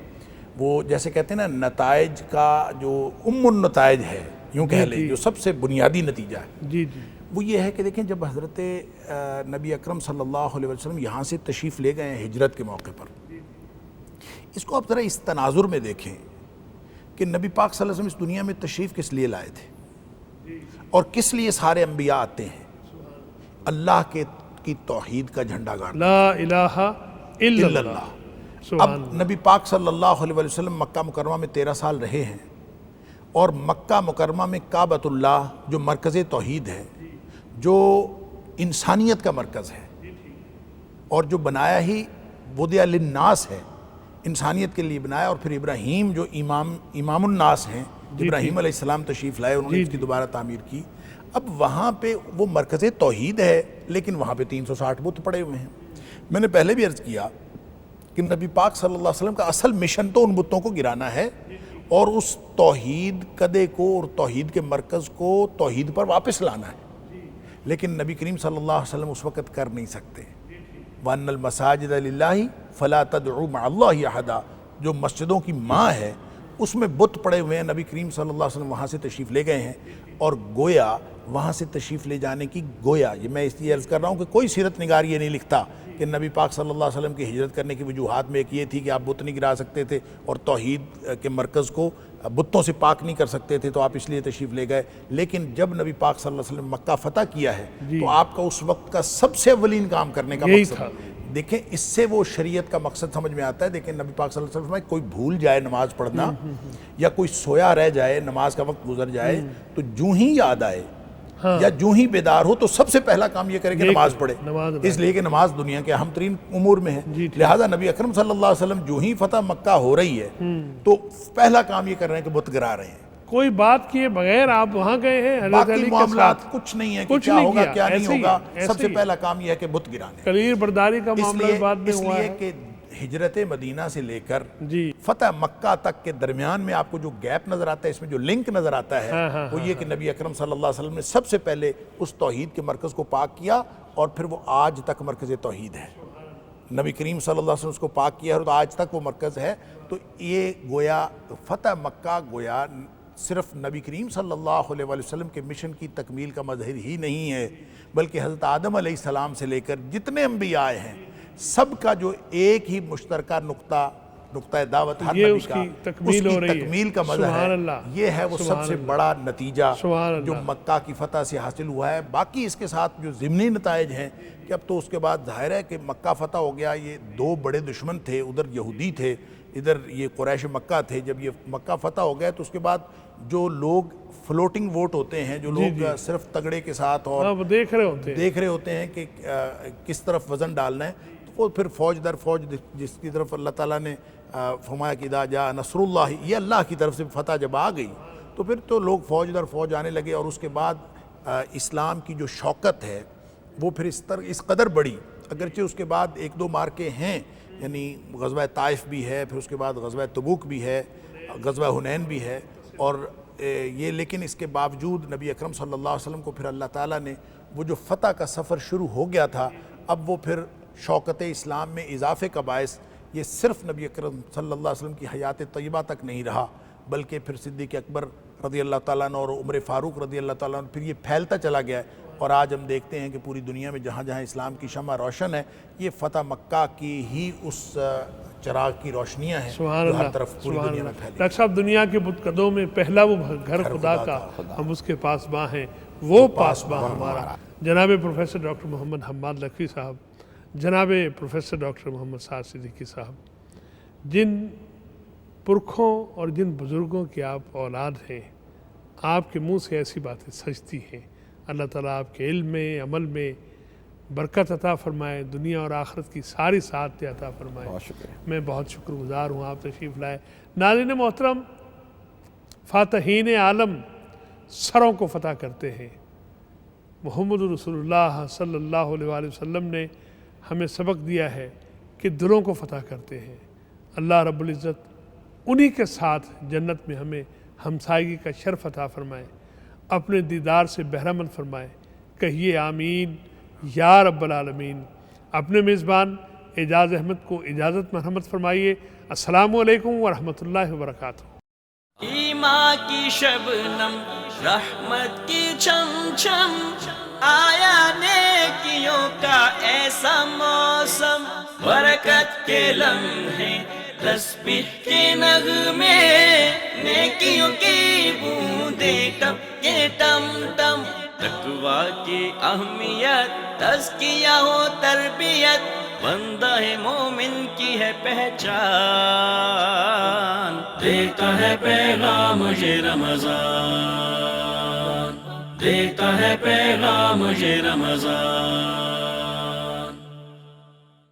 وہ جیسے کہتے ہیں نا، نتائج کا جو النتائج ہے، یوں کہہ لیں، جو سب سے بنیادی نتیجہ ہے جی جی، وہ یہ ہے کہ دیکھیں جب حضرت نبی اکرم صلی اللہ علیہ وسلم یہاں سے تشریف لے گئے ہیں ہجرت کے موقع پر، اس کو آپ ذرا اس تناظر میں دیکھیں کہ نبی پاک صلی اللہ علیہ وسلم اس دنیا میں تشریف کس لیے لائے تھے اور کس لیے سارے انبیاء آتے ہیں؟ اللہ کی توحید کا جھنڈا گاڑنے، لا الہ الا اللہ۔ اب سبحان نبی پاک صلی اللہ علیہ وسلم مکہ مکرمہ میں 13 سال رہے ہیں، اور مکہ مکرمہ میں کعبۃ اللہ جو مرکز توحید ہے، جو انسانیت کا مرکز ہے، اور جو بنایا ہی وضع للناس ہے، انسانیت کے لیے بنایا، اور پھر ابراہیم جو امام الناس ہیں، ابراہیم علیہ السلام تشریف لائے، انہوں نے اس کی دوبارہ تعمیر کی۔ اب وہاں پہ وہ مرکز توحید ہے، لیکن وہاں پہ 360 بت پڑے ہوئے ہیں۔ میں نے پہلے بھی عرض کیا کہ نبی پاک صلی اللہ علیہ وسلم کا اصل مشن تو ان بتوں کو گرانا ہے، اور اس توحید قدے کو اور توحید کے مرکز کو توحید پر واپس لانا ہے، لیکن نبی کریم صلی اللہ علیہ وسلم اس وقت کر نہیں سکتے. وَأَنَّ الْمَسَاجِدَ لِلَّهِ فَلَا تَدْعُوا مَعَ اللَّهِ أَحَدًا، جو مسجدوں کی ماں ہے اس میں بت پڑے ہوئے ہیں. نبی کریم صلی اللہ علیہ وسلم وہاں سے تشریف لے گئے ہیں، اور گویا وہاں سے تشریف لے جانے کی یہ میں اس لیے عرض کر رہا ہوں کہ کوئی سیرت نگار یہ نہیں لکھتا کہ نبی پاک صلی اللہ علیہ وسلم کی ہجرت کرنے کی وجوہات میں ایک یہ تھی کہ آپ بت نہیں گرا سکتے تھے اور توحید کے مرکز کو بتوں سے پاک نہیں کر سکتے تھے، تو آپ اس لیے تشریف لے گئے. لیکن جب نبی پاک صلی اللہ علیہ وسلم مکہ فتح کیا ہے تو آپ کا اس وقت کا سب سے اولین کام کرنے کا مقصد، دیکھیں اس سے وہ شریعت کا مقصد سمجھ میں آتا ہے. دیکھیں نبی پاک صلی اللہ علیہ وسلم کوئی بھول جائے نماز پڑھنا یا کوئی سویا رہ جائے، نماز کا وقت گزر جائے تو جوں ہی یاد آئے یا جوں ہی بیدار ہو تو سب سے پہلا کام یہ کرے کہ نماز پڑھے، اس لیے کہ نماز دنیا کے اہم ترین امور میں ہے. لہٰذا نبی اکرم صلی اللہ علیہ وسلم جو ہی فتح مکہ ہو رہی ہے تو پہلا کام یہ کر رہے ہیں کہ بت گرا رہے ہیں. کوئی بات کیے بغیر آپ وہاں گئے ہیں حضرت باقی علی کے معاملات ساتھ، کچھ نہیں ہے کہ کیا ہوگا کیا نہیں ہوگا، سب سے پہلا کام یہ ہے کہ بت گرانے. کلیر برداری کا معاملہ بعد میں اس ہوا لیے ہے. کہ ہجرت مدینہ سے لے کر جی فتح مکہ تک کے درمیان میں آپ کو جو گیپ نظر آتا ہے، اس میں جو لنک نظر آتا ہے وہ یہ کہ نبی اکرم صلی اللہ علیہ وسلم نے سب سے پہلے اس توحید کے مرکز کو پاک کیا، اور پھر وہ آج تک مرکز توحید ہے. نبی کریم صلی اللہ علیہ وسلم اس کو پاک کیا اور آج تک وہ مرکز ہے. تو یہ گویا فتح مکہ گویا صرف نبی کریم صلی اللہ علیہ وسلم کے مشن کی تکمیل کا مظہر ہی نہیں ہے، بلکہ حضرت آدم علیہ السلام سے لے کر جتنے انبیاء آئے ہیں سب کا جو ایک ہی مشترکہ نقطہ دعوت ہر نبی کا، اس کی تکمیل کا مظہر ہے. یہ ہے وہ سب سے بڑا نتیجہ جو مکہ کی فتح سے حاصل ہوا ہے. باقی اس کے ساتھ جو ضمنی نتائج ہیں کہ اب تو اس کے بعد ظاہر ہے کہ مکہ فتح ہو گیا، یہ دو بڑے دشمن تھے، ادھر یہودی تھے ادھر یہ قریش مکہ تھے. جب یہ مکہ فتح ہو گیا تو اس کے بعد جو لوگ فلوٹنگ ووٹ ہوتے ہیں، جو لوگ صرف تگڑے کے ساتھ اور دیکھ رہے ہوتے ہیں کہ کس طرف وزن ڈالنا ہے، تو وہ پھر فوج در فوج جس کی طرف اللہ تعالیٰ نے فرمایا کہ اذا جاء نصر اللہ، یہ اللہ کی طرف سے فتح جب آ گئی تو پھر تو لوگ فوج در فوج آنے لگے. اور اس کے بعد اسلام کی جو شوکت ہے وہ پھر اس قدر بڑی، اگرچہ اس کے بعد ایک دو مارکے ہیں، یعنی غزوہ طائف بھی ہے، پھر اس کے بعد غزوہ تبوک بھی ہے، غزوہ حنین بھی ہے، اور یہ لیکن اس کے باوجود نبی اکرم صلی اللہ علیہ وسلم کو پھر اللہ تعالیٰ نے وہ جو فتح کا سفر شروع ہو گیا تھا، اب وہ پھر شوکت اسلام میں اضافے کا باعث یہ صرف نبی اکرم صلی اللہ علیہ وسلم کی حیات طیبہ تک نہیں رہا، بلکہ پھر صدیق اکبر رضی اللہ تعالیٰ عنہ اور عمر فاروق رضی اللہ تعالیٰ عنہ، پھر یہ پھیلتا چلا گیا ہے. اور آج ہم دیکھتے ہیں کہ پوری دنیا میں جہاں جہاں اسلام کی شمع روشن ہے، یہ فتح مکہ کی ہی اس چراغ کی روشنیاں ہیں جو ہر طرف پوری دنیا میں پھیلی. ڈاکٹر صاحب، دنیا کے بتقدوں میں پہلا وہ گھر خدا کا، ہم اس کے پاسباں ہیں، وہ پاسباں ہمارا. جناب پروفیسر ڈاکٹر محمد حماد لکھوی صاحب، جناب پروفیسر ڈاکٹر محمد سعد صدیقی صاحب، جن پرکھوں اور جن بزرگوں کی آپ اولاد ہیں، آپ کے منہ سے ایسی باتیں سجتی ہیں. اللہ تعالیٰ آپ کے علم میں، عمل میں برکت عطا فرمائے، دنیا اور آخرت کی ساری سعادتیں عطا فرمائے. میں بہت شکر گزار ہوں آپ تشریف لائے. ناظرین محترم، فاتحین عالم سروں کو فتح کرتے ہیں. محمد رسول اللہ صلی اللہ علیہ وآلہ وسلم نے ہمیں سبق دیا ہے کہ دلوں کو فتح کرتے ہیں. اللہ رب العزت انہی کے ساتھ جنت میں ہمیں ہمسائیگی کا شرف عطا فرمائے، اپنے دیدار سے بہرمند فرمائے. کہیے آمین یا رب العالمین. اپنے میزبان اعجاز احمد کو اجازت مرحمت فرمائیے. السلام علیکم ورحمۃ اللہ وبرکاتہ. ایمان کی شبنم، رحمت کی چھم چھم، آیا نیکیوں کا ایسا موسم، برکت کے لمحے، تسبیح کے نغمے، نیکیوں کی بوندیں ٹپ کے ٹم ٹم. تقویٰ کی اہمیت، تزکیہ و تربیت، بندہ مومن کی ہے پہچان. دیتا ہے پیغام مجھے رمضان، دیتا ہے پیغام مجھے رمضان.